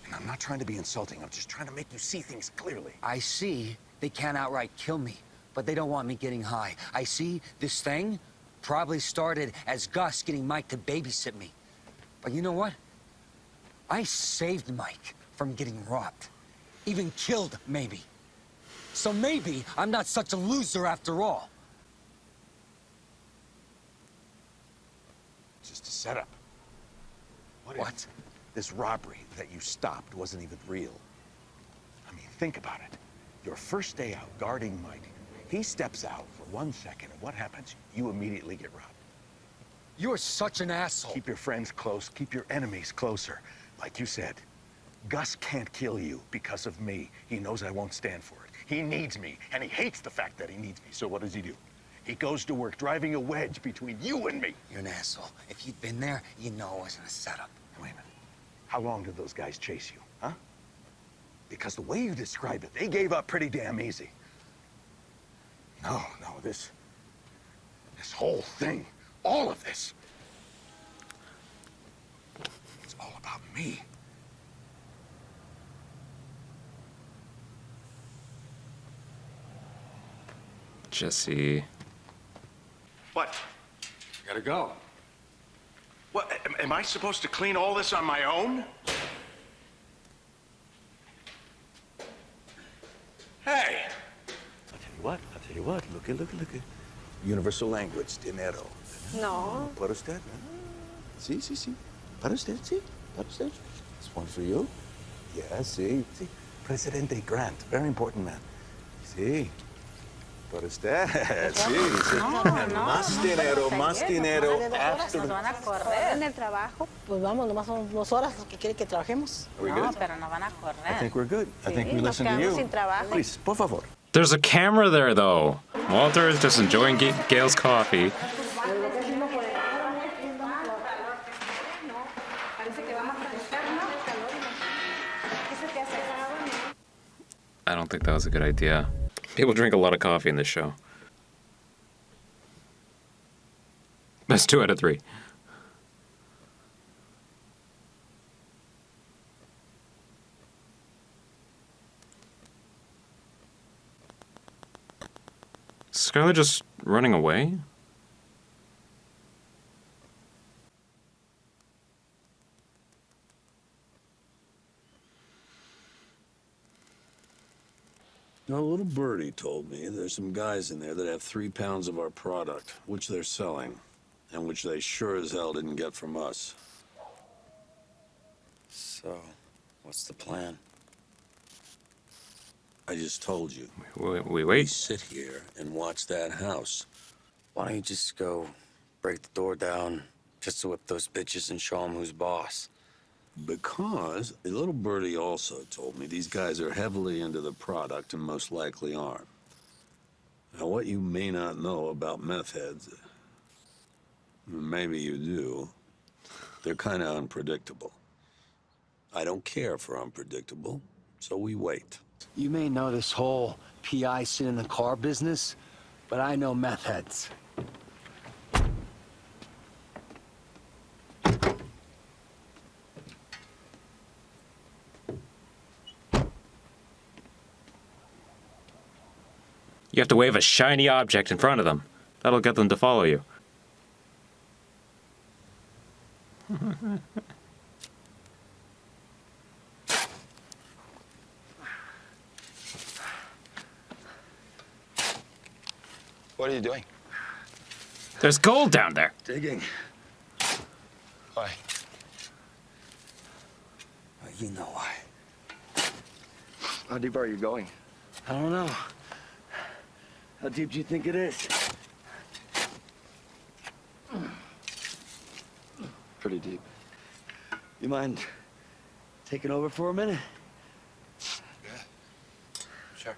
And I'm not trying to be insulting. I'm just trying to make you see things clearly. I see they can't outright kill me, but they don't want me getting high. I see this thing probably started as Gus getting Mike to babysit me. But you know what? I saved Mike from getting robbed. Even killed, maybe. So maybe I'm not such a loser after all. Just a setup. What? This robbery that you stopped wasn't even real. I mean, think about it. Your first day out guarding Mike, he steps out for 1 second, and what happens? You immediately get robbed. You're such an asshole. Keep your friends close, keep your enemies closer. Like you said, Gus can't kill you because of me. He knows I won't stand for it. He needs me, and he hates the fact that he needs me. So what does he do? He goes to work driving a wedge between you and me. You're an asshole. If you'd been there, you know it wasn't a setup. Wait a minute. How long did those guys chase you, huh? Because the way you describe it, they gave up pretty damn easy. No, this whole thing, all of this, it's all about me. Jesse. What? Gotta go. What, am I supposed to clean all this on my own? Hey! I'll tell you what, look at. Universal language, dinero. No. Para usted. Sí. Para usted, sí. Para usted. This one for you. Yes, sí. Presidente Grant, very important man. Sí. Para usted. Sí. Más dinero. After. Nos van a correr. En el trabajo, pues vamos, nomás son 2 horas lo que quiere que trabajemos. Are we good? Pero nos van a correr. I think we're good. I think we nos listen to quedamos you. sin trabajo. Please, por favor. There's a camera there, though. Walter is just enjoying Gail's coffee. I don't think that was a good idea. People drink a lot of coffee in this show. That's 2 out of 3. Is Skylar just running away? Now, a little birdie told me there's some guys in there that have 3 pounds of our product, which they're selling, and which they sure as hell didn't get from us. So, what's the plan? I just told you. We We sit here and watch that house. Why don't you just go break the door down just to whip those bitches and show them who's boss? Because a little birdie also told me these guys are heavily into the product and most likely aren't. Now, what you may not know about meth heads, maybe you do, they're kind of unpredictable. I don't care for unpredictable, so we wait. You may know this whole PI sit in the car business, but I know meth heads. You have to wave a shiny object in front of them. That'll get them to follow you. What are you doing? There's gold down there. Digging. Why? Well, you know why. How deep are you going? I don't know. How deep do you think it is? Pretty deep. You mind taking over for a minute? Yeah. Sure.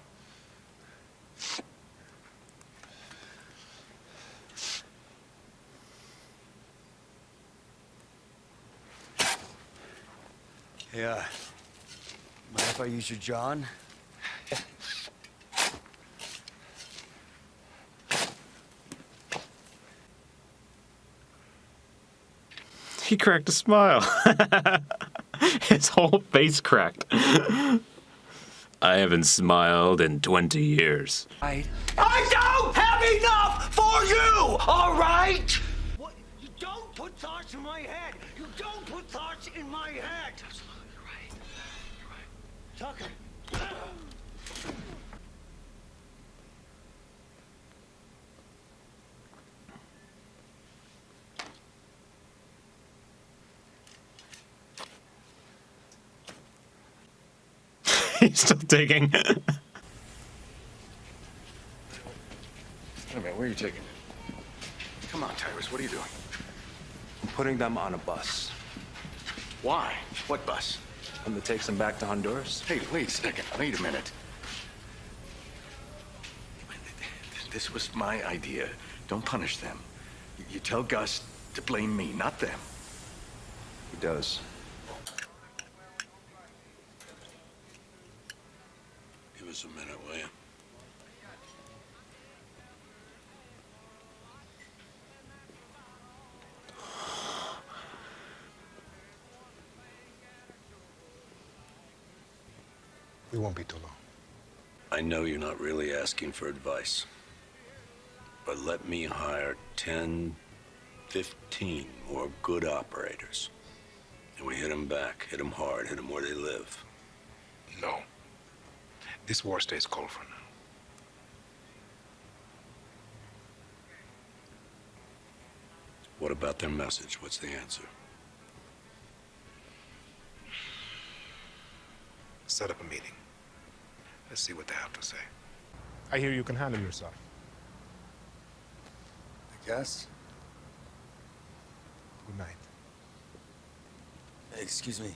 Yeah. Mind if I use your John? He cracked a smile. His whole face cracked. I haven't smiled in 20 years. I don't have enough for you, all right? What? You don't put thoughts in my head. You don't put thoughts in my head. Absolutely, you're right. You're right. Tucker. He's still digging. Wait a minute, where are you taking it? Come on, Tyrus, what are you doing? I'm putting them on a bus. Why? What bus? One that takes them back to Honduras. Hey, wait a second. Wait a minute. This was my idea. Don't punish them. You tell Gus to blame me, not them. He does. Give us a minute, will you? We won't be too long. I know you're not really asking for advice, but let me hire 10, 15 more good operators. And we hit them back, hit them hard, hit them where they live. No. This war stays cold for now. What about their message? What's the answer? Set up a meeting. Let's see what they have to say. I hear you can handle yourself. I guess. Good night. Hey, excuse me.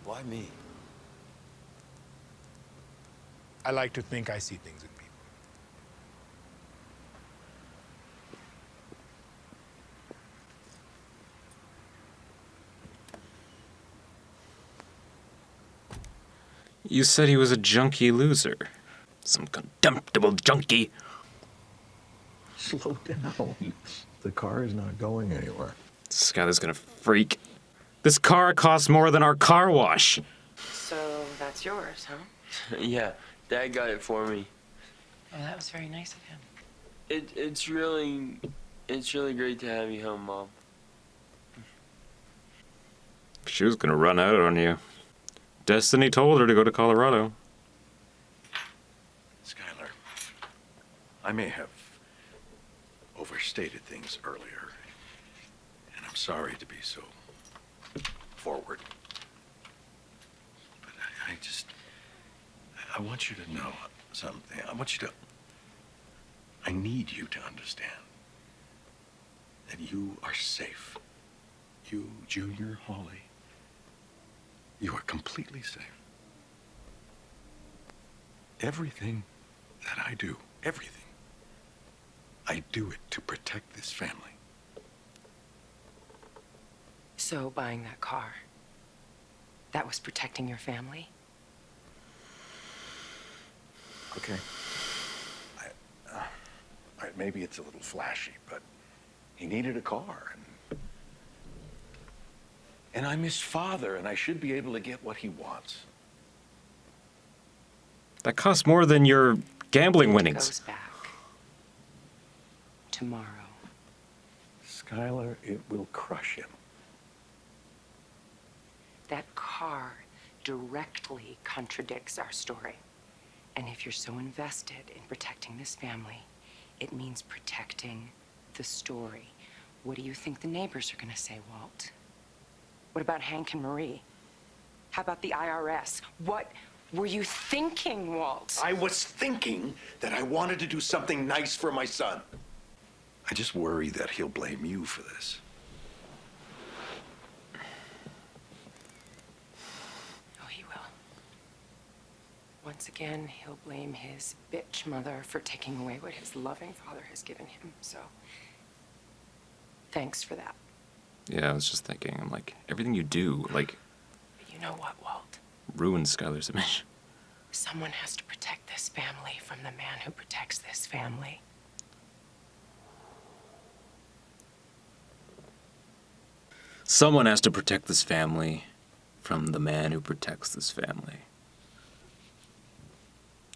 Why me? I like to think I see things in people. You said he was a junkie loser. Some contemptible junkie. Slow down. The car is not going anywhere. This guy is gonna freak. This car costs more than our car wash. So that's yours, huh? Yeah, Dad got it for me. Oh, that was very nice of him. It's really great to have you home, Mom. She was gonna run out on you. Destiny told her to go to Colorado. Skylar, I may have overstated things earlier, and I'm sorry to be so forward. But I want you to know something. I need you to understand that you are safe. You, Junior, Holly, you are completely safe. Everything that I do, everything, I do it to protect this family. So buying that car, that was protecting your family? Okay. Maybe it's a little flashy, but he needed a car. And I'm his father, and I should be able to get what he wants. That costs more than your gambling It winnings. goes back tomorrow. Skylar, it will crush him. That car directly contradicts our story. And if you're so invested in protecting this family, it means protecting the story. What do you think the neighbors are going to say, Walt? What about Hank and Marie? How about the IRS? What were you thinking, Walt? I was thinking that I wanted to do something nice for my son. I just worry that he'll blame you for this. Oh, he will. Once again, he'll blame his bitch mother for taking away what his loving father has given him. So, thanks for that. Yeah, I was just thinking, I'm like, everything you do, like, But you know what, Walt? ruins Skylar's image. Someone has to protect this family from the man who protects this family. Someone has to protect this family from the man who protects this family.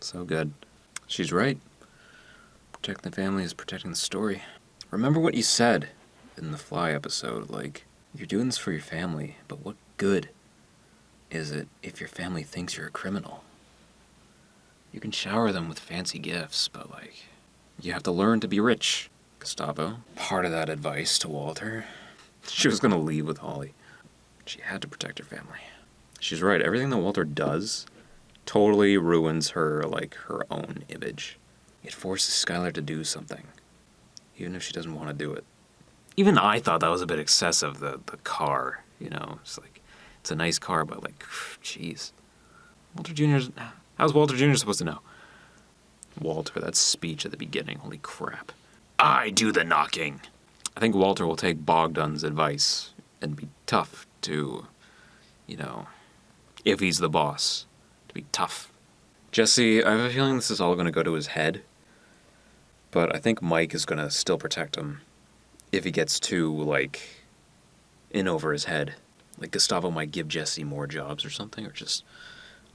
So good. She's right. Protecting the family is protecting the story. Remember what you said in the Fly episode, like, you're doing this for your family, but what good is it if your family thinks you're a criminal? You can shower them with fancy gifts, but, like, you have to learn to be rich. Gustavo, part of that advice to Walter. She was gonna leave with Holly. She had to protect her family. She's right, everything that Walter does totally ruins her, like, her own image. It forces Skylar to do something, even if she doesn't want to do it. Even I thought that was a bit excessive, the car, you know? It's like, it's a nice car, but, like, jeez. Walter Jr.'s... How's Walter Jr. supposed to know? Walter, that speech at the beginning, holy crap. I do the knocking! I think Walter will take Bogdan's advice and be tough to, you know, if he's the boss, to be tough. Jesse, I have a feeling this is all going to go to his head, but I think Mike is going to still protect him if he gets too, like, in over his head. Like, Gustavo might give Jesse more jobs or something, or just,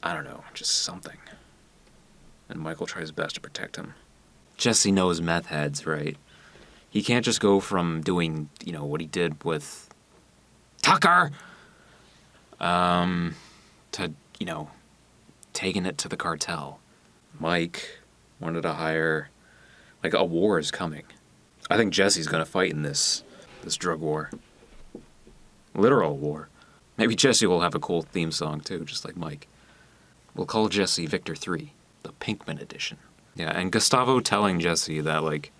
I don't know, just something. And Mike will try his best to protect him. Jesse knows meth heads, right? He can't just go from doing, you know, what he did with Tucker, to, you know, taking it to the cartel. Mike wanted to hire, like, a war is coming. I think Jesse's gonna fight in this drug war. Literal war. Maybe Jesse will have a cool theme song too, just like Mike. We'll call Jesse Victor 3, the Pinkman edition. Yeah, and Gustavo telling Jesse that, like,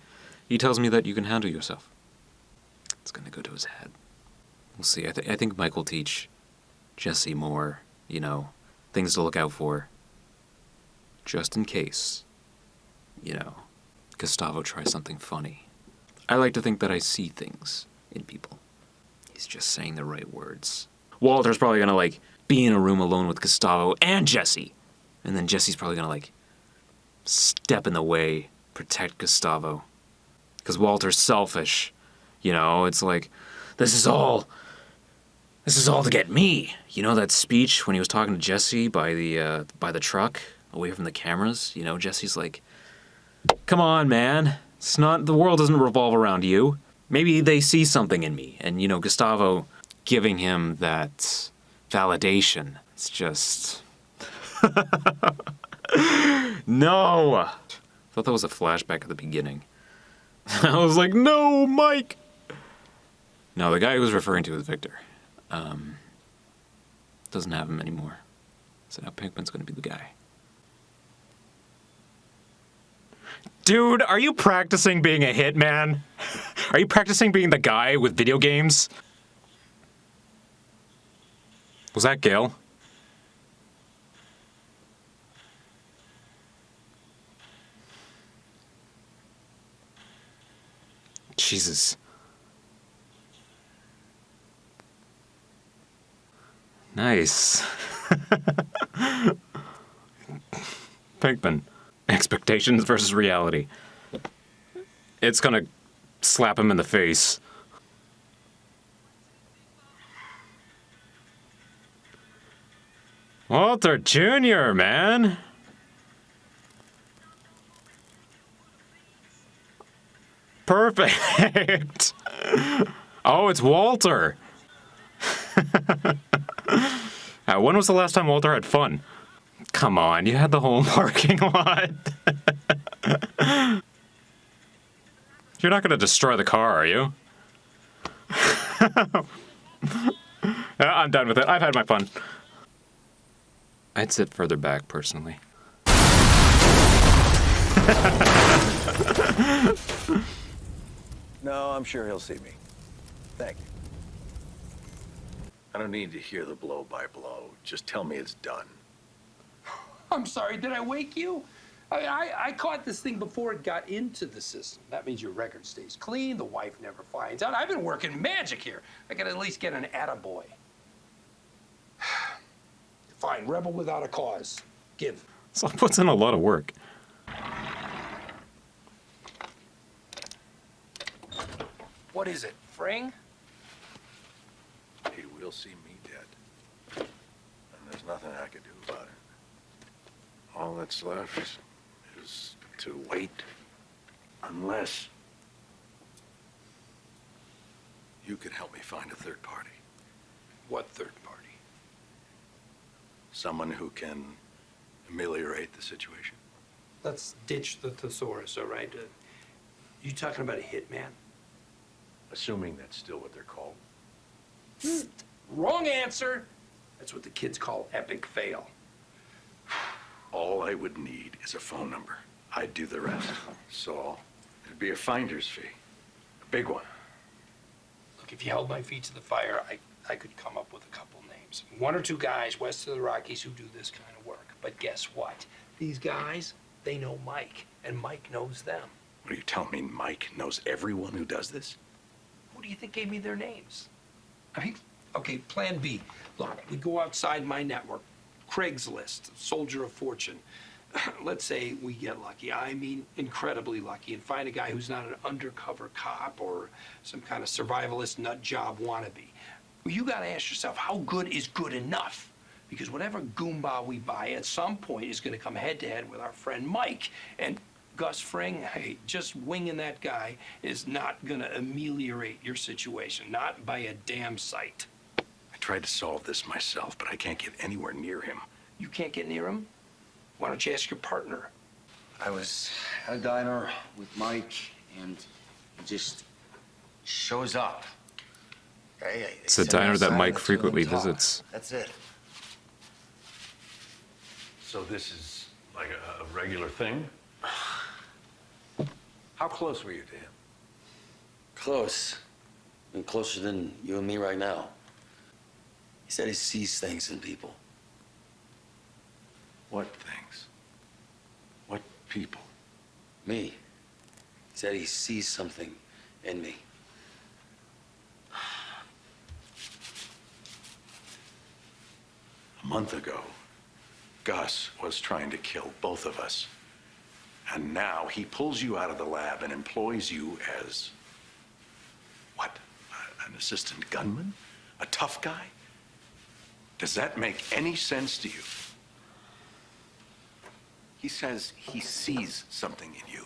he tells me that you can handle yourself. It's gonna go to his head. We'll see. I think Mike will teach Jesse more, you know, things to look out for. Just in case, you know, Gustavo tries something funny. I like to think that I see things in people. He's just saying the right words. Walter's probably gonna, like, be in a room alone with Gustavo and Jesse. And then Jesse's probably gonna, like, step in the way, protect Gustavo. Because Walter's selfish. You know, it's like, this is all to get me. You know that speech when he was talking to Jesse by the truck, away from the cameras? You know, Jesse's like, come on, man. It's not, the world doesn't revolve around you. Maybe they see something in me. And, you know, Gustavo giving him that validation. It's just... No! I thought that was a flashback at the beginning. I was like, no, Mike! No, the guy he was referring to was Victor. Doesn't have him anymore. So now Pinkman's gonna be the guy. Dude, are you practicing being a hitman? Are you practicing being the guy with video games? Was that Gail? Jesus. Nice. Pinkman. Expectations versus reality. It's gonna slap him in the face. Walter Jr., man. Perfect. Oh, it's Walter. When was the last time Walter had fun? Come on, you had the whole parking lot. You're not going to destroy the car, are you? I'm done with it. I've had my fun. I'd sit further back, personally. No, I'm sure he'll see me. Thank you. I don't need to hear the blow by blow. Just tell me it's done. I'm sorry, did I wake you? I caught this thing before it got into the system. That means your record stays clean, the wife never finds out. I've been working magic here. I can at least get an attaboy. Fine, rebel without a cause. Give. So it puts in a lot of work. What is it, Fring? He will see me dead. And there's nothing I can do about it. All that's left is to wait. Unless you could help me find a third party. What third party? Someone who can ameliorate the situation. Let's ditch the thesaurus, all right? You talking about a hitman? Assuming that's still what they're called. Wrong answer. That's what the kids call epic fail. All I would need is a phone number. I'd do the rest. So it'd be a finder's fee. A big one. Look, if you held my feet to the fire, I could come up with a couple names. One or two guys west of the Rockies who do this kind of work. But guess what? These guys, they know Mike, and Mike knows them. What are you telling me? Mike knows everyone who does this? Who do you think gave me their names? I mean, okay, plan B. Look, we go outside my network. Craigslist, Soldier of Fortune. Let's say we get lucky. I mean, incredibly lucky, and find a guy who's not an undercover cop or some kind of survivalist nut job wannabe. Well, you gotta ask yourself, how good is good enough? Because whatever Goomba we buy at some point is gonna come head to head with our friend Mike. And Gus Fring, hey, just winging that guy is not gonna ameliorate your situation, not by a damn sight. I tried to solve this myself, but I can't get anywhere near him. You can't get near him? Why don't you ask your partner? I was at a diner with Mike, and he just shows up. Okay? It's a diner that Mike frequently visits. That's it. So this is like a regular thing? How close were you to him? Close. I mean, closer than you and me right now. He said he sees things in people. What things? What people? Me. He said he sees something in me. A month ago, Gus was trying to kill both of us. And now he pulls you out of the lab and employs you as, what, an assistant gunman? A tough guy? Does that make any sense to you? He says he sees something in you.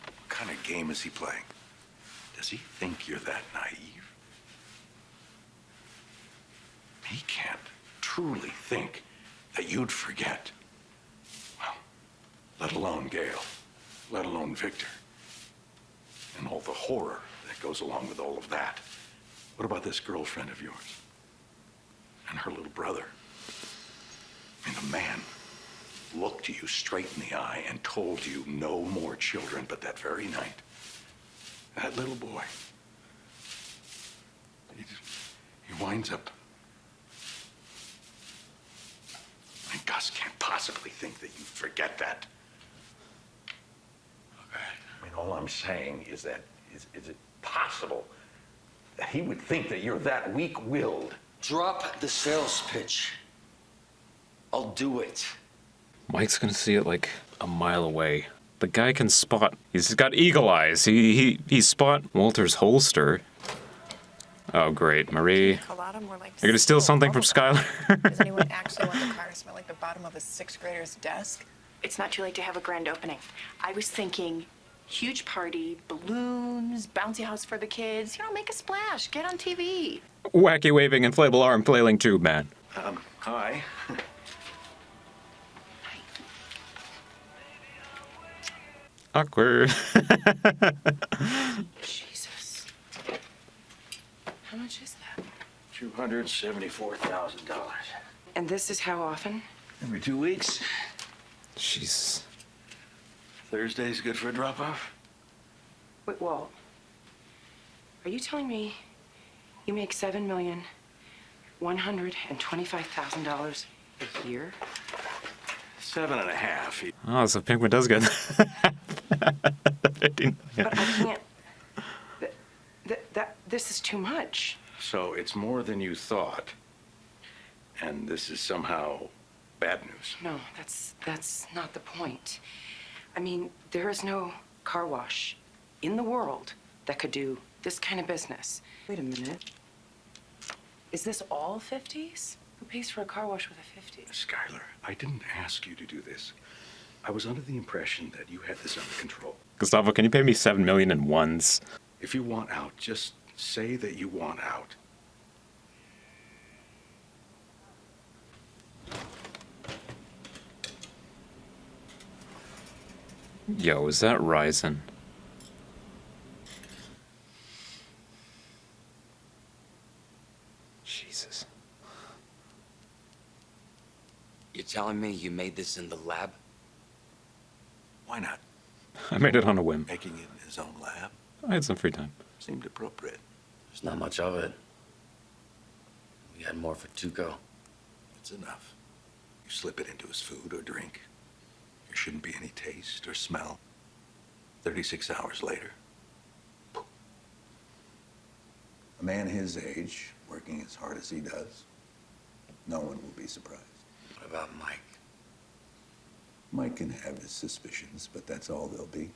What kind of game is he playing? Does he think you're that naive? He can't truly think that you'd forget. Well, let alone Gail, let alone Victor, and all the horror that goes along with all of that. What about this girlfriend of yours? and her little brother. I mean, a man looked you straight in the eye and told you no more children, but that very night, that little boy, he winds up. And Gus can't possibly think that you forget that. Okay. I mean, all I'm saying is that, is it possible that he would think that you're that weak-willed? Drop the sales pitch. I'll do it. Mike's gonna see it like a mile away. The guy can spot. He's got eagle eyes. He spot Walter's holster. Oh great, Marie. Colada, more like You're gonna steal something from Skylar? Does anyone actually want the car to smell like the bottom of a sixth grader's desk? It's not too late to have a grand opening. I was thinking huge party, balloons, bouncy house for the kids. You know, make a splash, get on TV. Wacky waving inflatable arm flailing tube man. Hi. Awkward. Jesus. How much is that? $274,000. And this is how often? Every 2 weeks. Jesus. Thursday's good for a drop-off? Wait, Walt. Are you telling me you make $7,125,000 a year? 7.5. Oh, so Pinkman does get 15 But I can't. This is too much. So it's more than you thought. And this is somehow bad news. No, that's not the point. I mean, there is no car wash in the world that could do this kind of business. Wait a minute. Is this all 50s? Who pays for a car wash with a 50? Skylar, I didn't ask you to do this. I was under the impression that you had this under control. Gustavo, can you pay me $7 million in ones? If you want out, just say that you want out. Yo, is that Ryzen? Jesus. You're telling me you made this in the lab? Why not? I made it on a whim. Making it in his own lab I had some free time. seemed appropriate. There's not much of it. We had more for Tuco. It's enough. You slip it into his food or drink. There shouldn't be any taste or smell. 36 hours later. Poof. A man his age, working as hard as he does, no one will be surprised. What about Mike? Mike can have his suspicions, but that's all they'll be.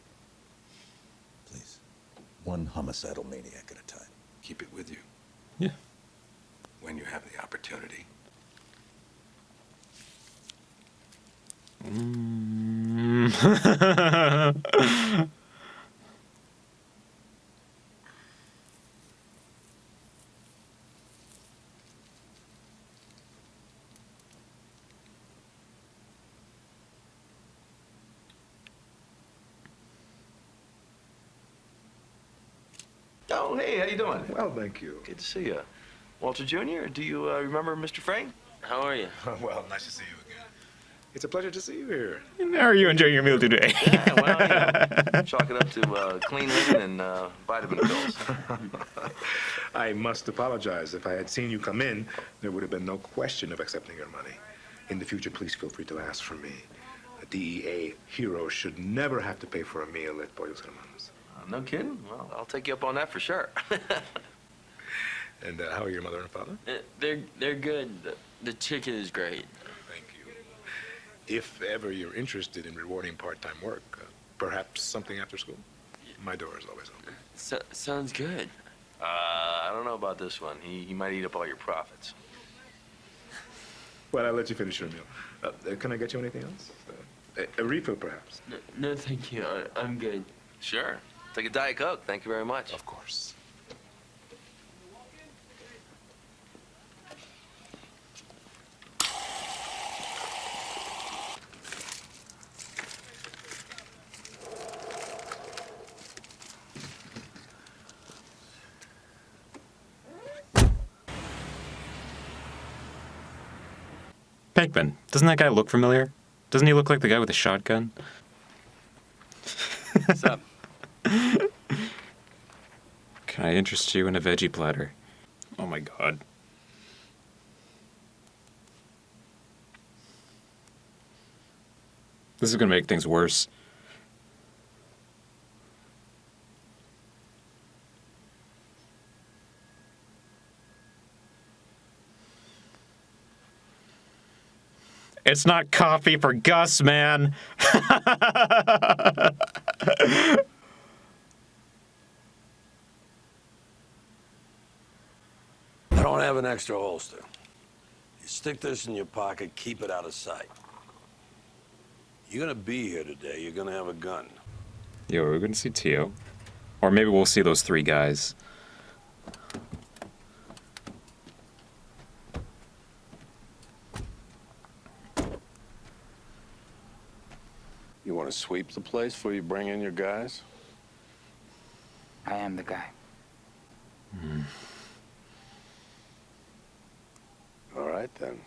Please, one homicidal maniac at a time. Keep it with you. Yeah. When you have the opportunity. Oh, hey, how you doing? Well, thank you. Good to see you. Walter Jr., do you remember Mr. Frank? How are you? Well, nice to see you again. It's a pleasure to see you here. How are you enjoying your meal today? Yeah, well, you know, chalk it up to clean living and vitamin pills. I must apologize. If I had seen you come in, there would have been no question of accepting your money. In the future, please feel free to ask for me. A DEA hero should never have to pay for a meal at Pollos Hermanos. No kidding? Well, I'll take you up on that for sure. And how are your mother and father? They're good. The chicken is great. Thank you. If ever you're interested in rewarding part-time work, perhaps something after school, my door is always open. Sounds good. I don't know about this one. He might eat up all your profits. Well, I'll let you finish your meal. Can I get you anything else? A refill, perhaps? No, thank you. I'm good. Sure. Take a Diet Coke. Thank you very much. Of course. Pinkman. Doesn't that guy look familiar? Doesn't he look like the guy with the shotgun? What's up? Can I interest you in a veggie platter? Oh my god. This is gonna make things worse. It's not coffee for Gus, man. I don't have an extra holster. You stick this in your pocket, keep it out of sight. You're gonna be here today, you're gonna have a gun. Yo, we're gonna see Tio. Or maybe we'll see those three guys. You wanna sweep the place before you bring in your guys? I am the guy. All right, then.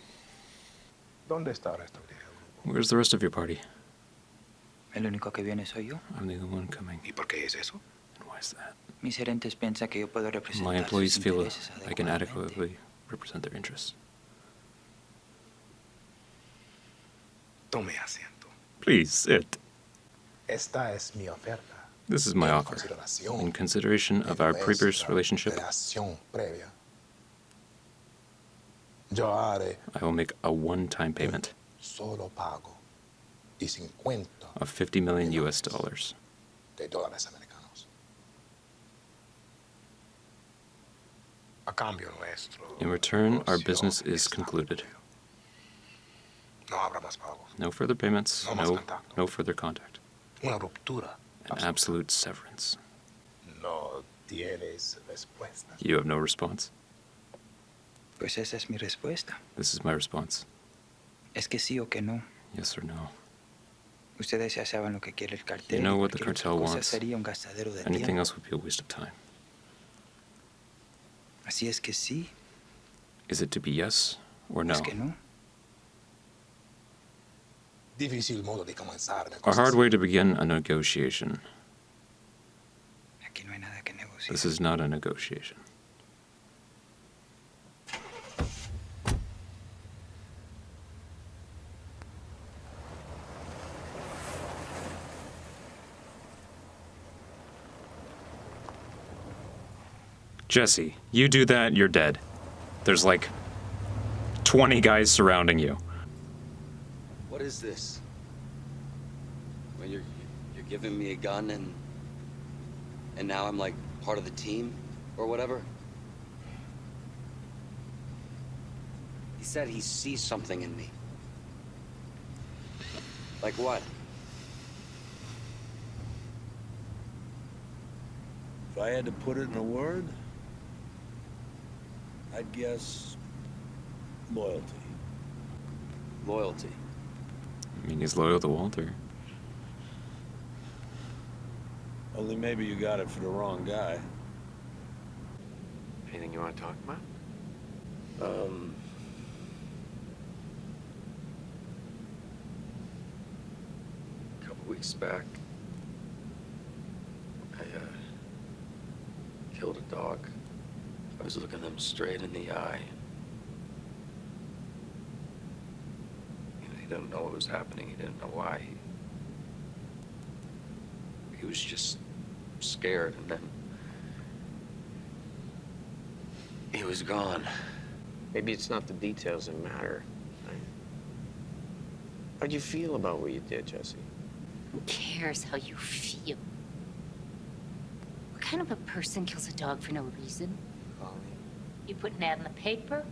¿Dónde está el resto? Where's the rest of your party? El único que viene soy yo. I'm the only one coming. ¿Y por qué es eso? And why is that? Mis gerentes piensan que yo puedo My representar employees sus feel intereses I can adecuadamente. adequately represent their interests. Tome asiento. Please, sit. Esta es mi oferta. This is my offer. In consideration of our previous relationship, Relación previa. Yo haré I will make a one-time payment solo pago y 50 of $50 million US. de dólares americanos. A cambio nuestro. In return, our business is concluded. No habrá más pagos. No further payments, No más contacto. no further contact. Una ruptura. An absolute severance. No tienes respuesta. You have no response. Pues esa es mi respuesta. This is my response. Es que sí o que no. Yes or no. Ustedes ya saben lo que quiere el cartel. You know y what the cualquier cartel otra cosa wants. sería un gastadero de Anything tiempo. else would be a waste of time. Así es que sí. Is it to be yes or no? Es que no. Difícil modo de comenzar A hard way to begin a negotiation. Aquí no hay nada que negociar. This is not a negotiation. Jesse, you do that, you're dead. There's like 20 guys surrounding you. What is this? When you're giving me a gun and now I'm like part of the team or whatever? He said he sees something in me. Like what? If I had to put it in a word, I'd guess loyalty. Loyalty. I mean, he's loyal to Walter. Only maybe you got it for the wrong guy. Anything you want to talk about? A couple weeks back, I killed a dog. I was looking them straight in the eye. You know, he didn't know what was happening. He didn't know why. He was just scared, and then he was gone. Maybe it's not the details that matter. How'd you feel about what you did, Jesse? Who cares how you feel? What kind of a person kills a dog for no reason? You put an ad in the paper?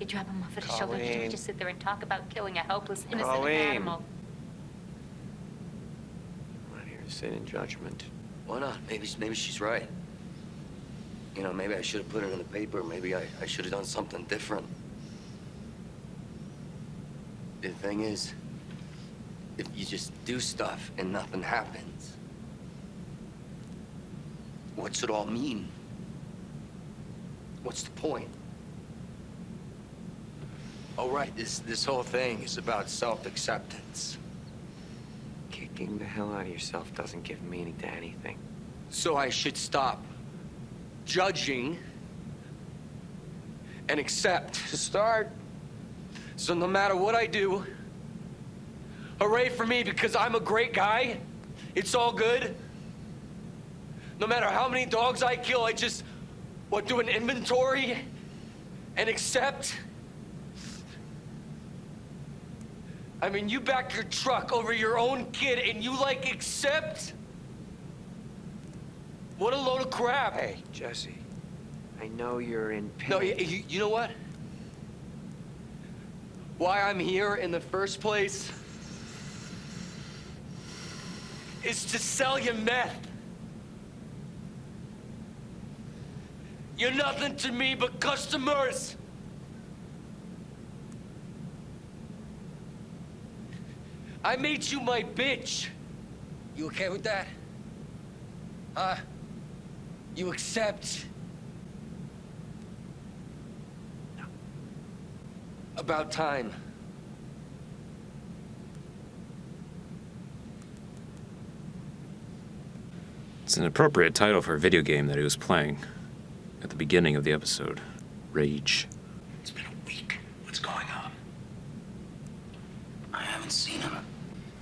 You drop him off at a shelter? You Colleen. just sit there and talk about killing a helpless, innocent Colleen. animal. I'm not here to sit in judgment. Why not? Maybe she's right. You know, maybe I should have put it in the paper. Maybe I should have done something different. The thing is, if you just do stuff and nothing happens, what's it all mean? What's the point? Oh, right. This whole thing is about self-acceptance. Kicking the hell out of yourself doesn't give meaning to anything. So I should stop judging and accept. To start. So no matter what I do, hooray for me because I'm a great guy. It's all good. No matter how many dogs I kill, I just do an inventory and accept. I mean, you back your truck over your own kid and you like accept? What a load of crap. Hey, Jesse. I know you're in pain. No, you know what? Why I'm here in the first place is to sell you meth. You're nothing to me but customers. I made you my bitch. You okay with that? Huh? You accept? About time. It's an appropriate title for a video game that he was playing at the beginning of the episode. Rage. It's been a week. What's going on? I haven't seen him.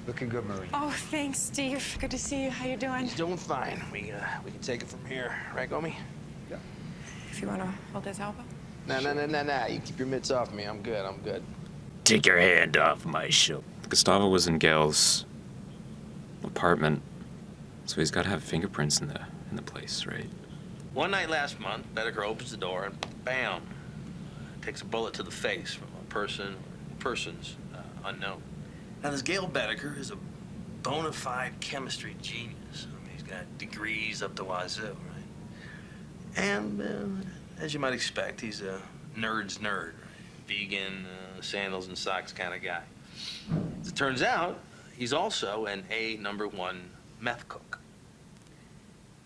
Looking good, Marie. Oh, thanks, Steve. Good to see you. How you doing? He's doing fine. We can take it from here. Right, Gomi? Yeah. If you want to hold his elbow. Nah. You keep your mitts off me. I'm good. Take your hand off my show. Gustavo was in Gail's apartment, so he's got to have fingerprints in the place, right? One night last month, Bedecker opens the door and bam, takes a bullet to the face from a persons unknown. Now, this Gail Bedecker is a bona fide chemistry genius. I mean, he's got degrees up to wazoo, right? And as you might expect, he's a nerd's nerd, right? Vegan, sandals and socks kind of guy. As it turns out, he's also an #1 meth cook.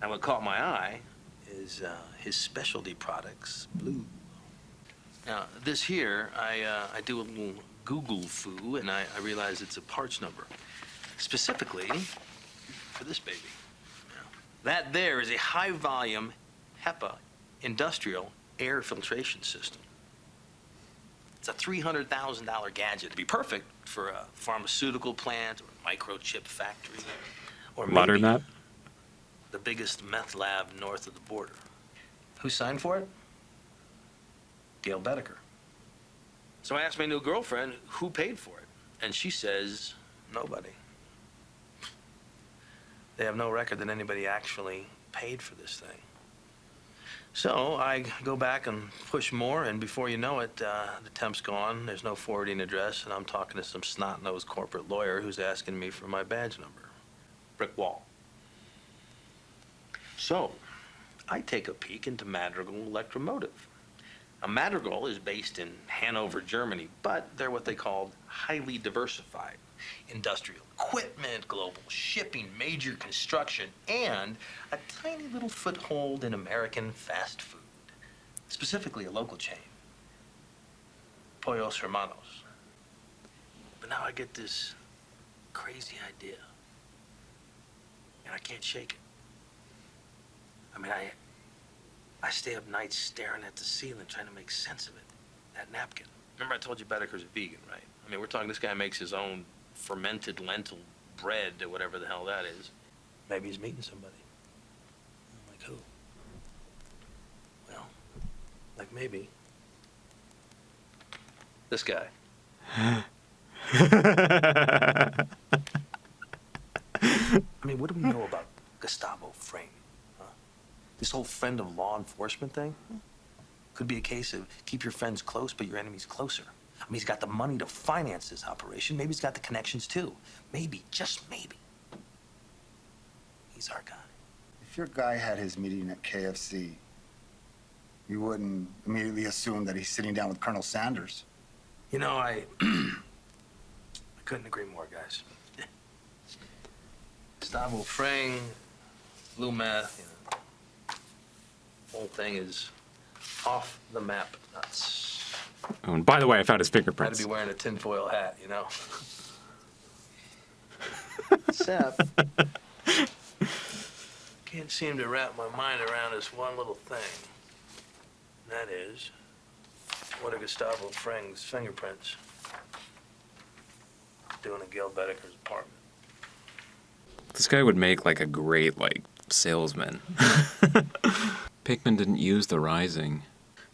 And what caught my eye is his specialty products, blue. Now, this here, I do a little Google foo, and I realize it's a parts number, specifically for this baby. Now, that there is a high-volume HEPA industrial air filtration system. It's a $300,000 gadget to be perfect for a pharmaceutical plant or a microchip factory, or Modern maybe map? the biggest meth lab north of the border. Who signed for it? Gail Bedecker. So I asked my new girlfriend who paid for it, and she says nobody. They have no record that anybody actually paid for this thing. So I go back and push more, and before you know it, the temp's gone, there's no forwarding address, and I'm talking to some snot-nosed corporate lawyer who's asking me for my badge number. Brick wall. So I take a peek into Madrigal Electromotive. Now, Madrigal is based in Hanover, Germany, but they're what they call highly diversified. Industrial equipment, global shipping, major construction, and a tiny little foothold in American fast food. Specifically a local chain. Pollos Hermanos. But now I get this crazy idea. And I can't shake it. I mean, I stay up nights staring at the ceiling trying to make sense of it. That napkin. Remember I told you Bedecker's a vegan, right? I mean, we're talking this guy makes his own fermented lentil bread or whatever the hell that is. Maybe he's meeting somebody. Like who? Well, like maybe this guy. I mean, what do we know about Gustavo Fring? This whole friend of law enforcement thing? Could be a case of keep your friends close, but your enemies closer. I mean, he's got the money to finance this operation. Maybe he's got the connections, too. Maybe, just maybe, he's our guy. If your guy had his meeting at KFC, you wouldn't immediately assume that he's sitting down with Colonel Sanders. You know, I couldn't agree more, guys. Gustavo Fring, blue meth, you know, whole thing is off the map nuts. Oh, and by the way, I found his Had to fingerprints. be wearing a tinfoil hat, you know? Seth. Can't seem to wrap my mind around this one little thing. That is, what are Gustavo Fring's fingerprints doing in Gail Bedeker's apartment? This guy would make like a great like salesman. Pinkman didn't use the rising.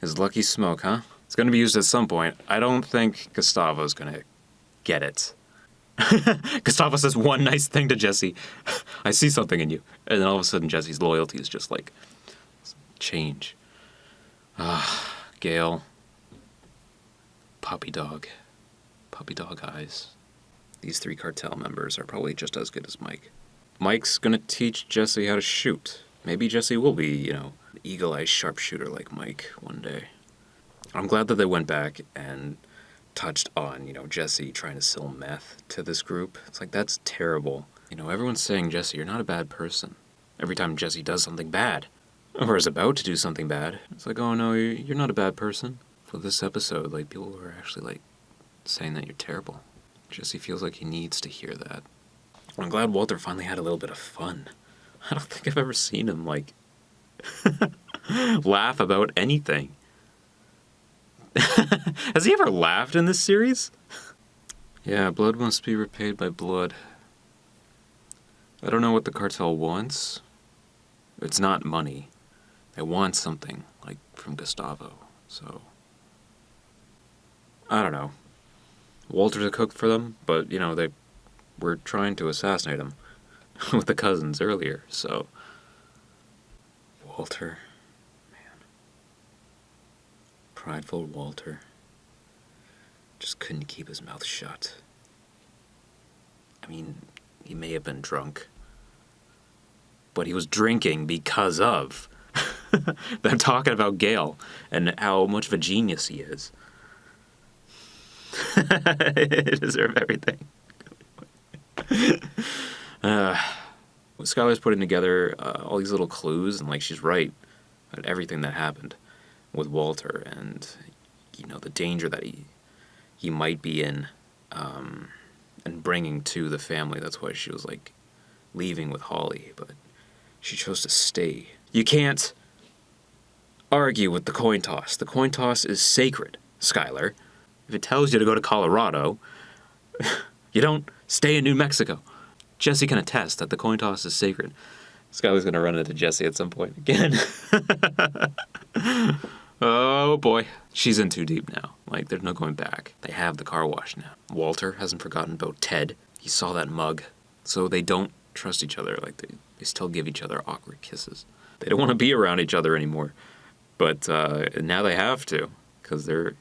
His lucky smoke, huh? It's gonna be used at some point. I don't think Gustavo's gonna get it. Gustavo says one nice thing to Jesse. I see something in you. And then all of a sudden Jesse's loyalty is just like change. Ah, Gail. Puppy dog. Puppy dog eyes. These 3 cartel members are probably just as good as Mike. Mike's gonna teach Jesse how to shoot. Maybe Jesse will be, you know, an eagle-eyed sharpshooter like Mike one day. I'm glad that they went back and touched on, you know, Jesse trying to sell meth to this group. It's like, that's terrible. You know, everyone's saying, Jesse, you're not a bad person. Every time Jesse does something bad, or is about to do something bad, it's like, oh no, you're not a bad person. For this episode, like, people were actually, like, saying that you're terrible. Jesse feels like he needs to hear that. I'm glad Walter finally had a little bit of fun. I don't think I've ever seen him, like, laugh about anything. Has he ever laughed in this series? Yeah, blood must be repaid by blood. I don't know what the cartel wants. It's not money. They want something, like, from Gustavo, so... I don't know. Walter's a cook for them, but, you know, they were trying to assassinate him with the cousins earlier, so... Walter... Prideful Walter just couldn't keep his mouth shut. I mean, he may have been drunk, but he was drinking because of them talking about Gail and how much of a genius he is. They deserve everything. Skylar's putting together all these little clues, and like she's right about everything that happened with Walter, and you know the danger that he might be in, and bringing to the family. That's why she was like leaving with Holly, but she chose to stay. You can't argue with the coin toss. The coin toss is sacred, Skylar. If it tells you to go to Colorado, you don't stay in New Mexico. Jesse can attest that the coin toss is sacred. Skylar's gonna run into Jesse at some point again. Oh boy. She's in too deep now. Like, there's no going back. They have the car wash now. Walter hasn't forgotten about Ted. He saw that mug. So they don't trust each other. Like, they still give each other awkward kisses. They don't want to be around each other anymore. But now they have to, because they're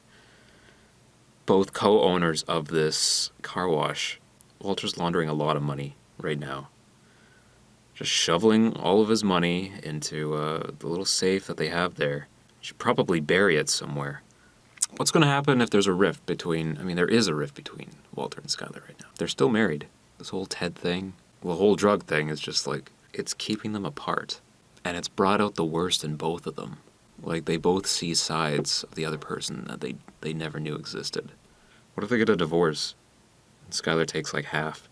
both co-owners of this car wash. Walter's laundering a lot of money right now. Just shoveling all of his money into the little safe that they have there. Should probably bury it somewhere. What's going to happen if there's a rift between... I mean, there is a rift between Walter and Skylar right now. They're still married. This whole Ted thing, the whole drug thing is just like... It's keeping them apart. And it's brought out the worst in both of them. Like, they both see sides of the other person that they never knew existed. What if they get a divorce? And Skylar takes like half.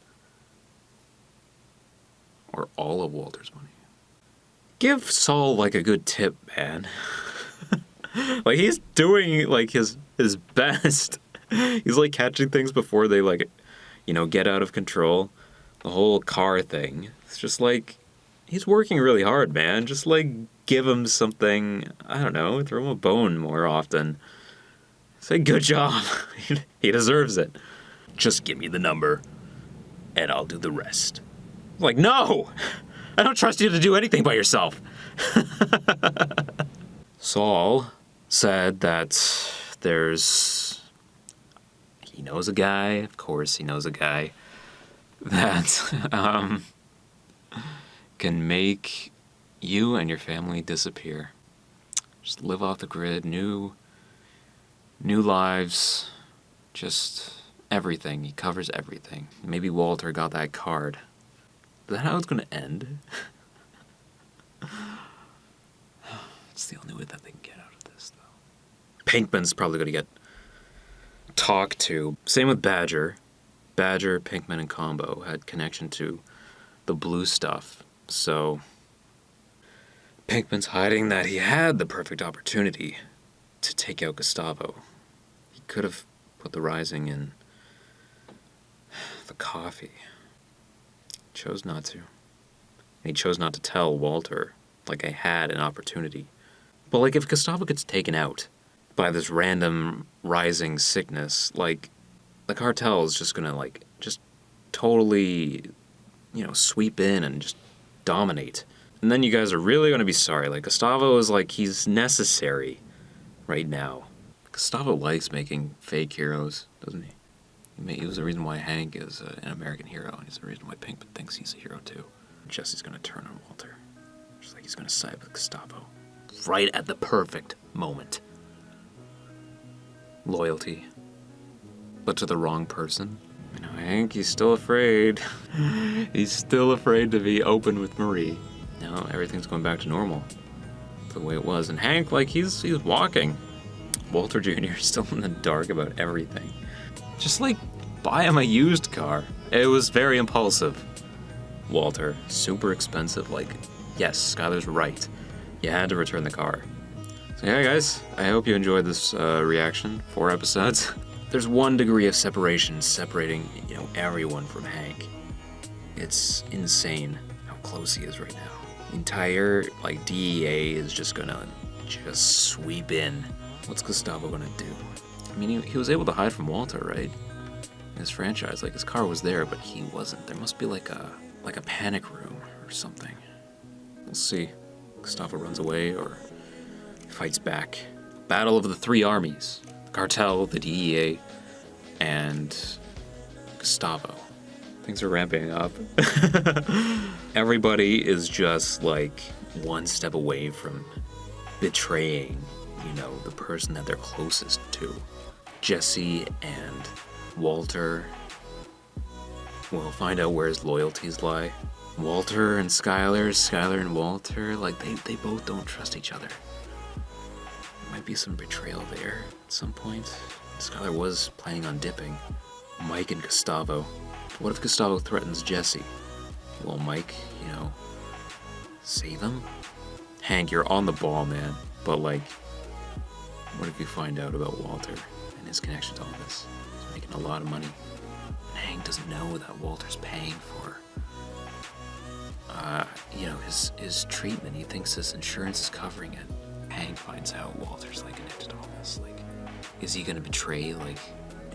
Or all of Walter's money. Give Saul like a good tip, man. Like, he's doing like his best. He's like catching things before they like, you know, get out of control. The whole car thing. It's just like, he's working really hard, man. Just like give him something, I don't know, throw him a bone more often. Say good job. He deserves it. Just give me the number and I'll do the rest. Like, no! I don't trust you to do anything by yourself. Saul said that he knows a guy, of course he knows a guy, that can make you and your family disappear. Just live off the grid, new lives, just everything. He covers everything. Maybe Walter got that card. Is that how it's going to end? It's the only way that they can get out of this, though. Pinkman's probably going to get talk to. Same with Badger. Badger, Pinkman, and Combo had connection to the blue stuff. So Pinkman's hiding that he had the perfect opportunity to take out Gustavo. He could have put the rising in the coffee. Chose not to. And he chose not to tell Walter, like I had an opportunity. But like if Gustavo gets taken out by this random rising sickness, like the cartel is just gonna like just totally, you know, sweep in and just dominate. And then you guys are really gonna be sorry. Like Gustavo is like he's necessary right now. Gustavo likes making fake heroes, doesn't he? He was the reason why Hank is an American hero, and he's the reason why Pinkman thinks he's a hero too. Jesse's gonna turn on Walter. Just like he's gonna side with Gustavo. Right at the perfect moment. Loyalty. But to the wrong person. You know, Hank, he's still afraid. He's still afraid to be open with Marie. Now everything's going back to normal. The way it was. And Hank, like, he's walking. Walter Jr. is still in the dark about everything. Just like, buy him a used car. It was very impulsive. Walter, super expensive. Like, yes, Skylar's right. You had to return the car. So yeah, guys, I hope you enjoyed this reaction. 4 episodes. There's 1 degree of separation separating, you know, everyone from Hank. It's insane how close he is right now. The entire, like, DEA is just gonna sweep in. What's Gustavo gonna do? I mean, he was able to hide from Walter, right? In his franchise, like, his car was there, but he wasn't. There must be like a panic room or something. We'll see. Gustavo runs away or fights back. Battle of the 3 armies. The Cartel, the DEA, and Gustavo. Things are ramping up. Everybody is just like 1 step away from betraying, you know, the person that they're closest to. Jesse and Walter. We'll find out where his loyalties lie. Walter and Skylar, Skylar and Walter, like they both don't trust each other. There might be some betrayal there at some point. Skylar was planning on dipping. Mike and Gustavo. What if Gustavo threatens Jesse? Will Mike, you know, save him? Hank, you're on the ball, man. But like, what if you find out about Walter and his connection to all this? He's making a lot of money. And Hank doesn't know that Walter's paying for you know, his treatment. He thinks his insurance is covering it. Hank finds out Walter's like connected to all this. Like, is he gonna betray like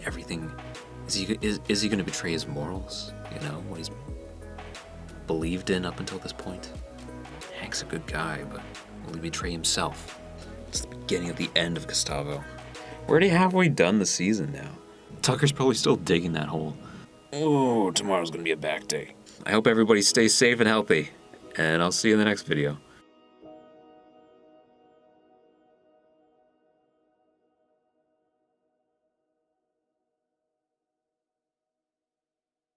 everything? Is he gonna betray his morals? You know, what he's believed in up until this point? Hank's a good guy, but will he betray himself? It's the beginning of the end of Gustavo. We're already halfway done the season now. Tucker's probably still digging that hole. Oh, tomorrow's gonna be a back day. I hope everybody stays safe and healthy, and I'll see you in the next video.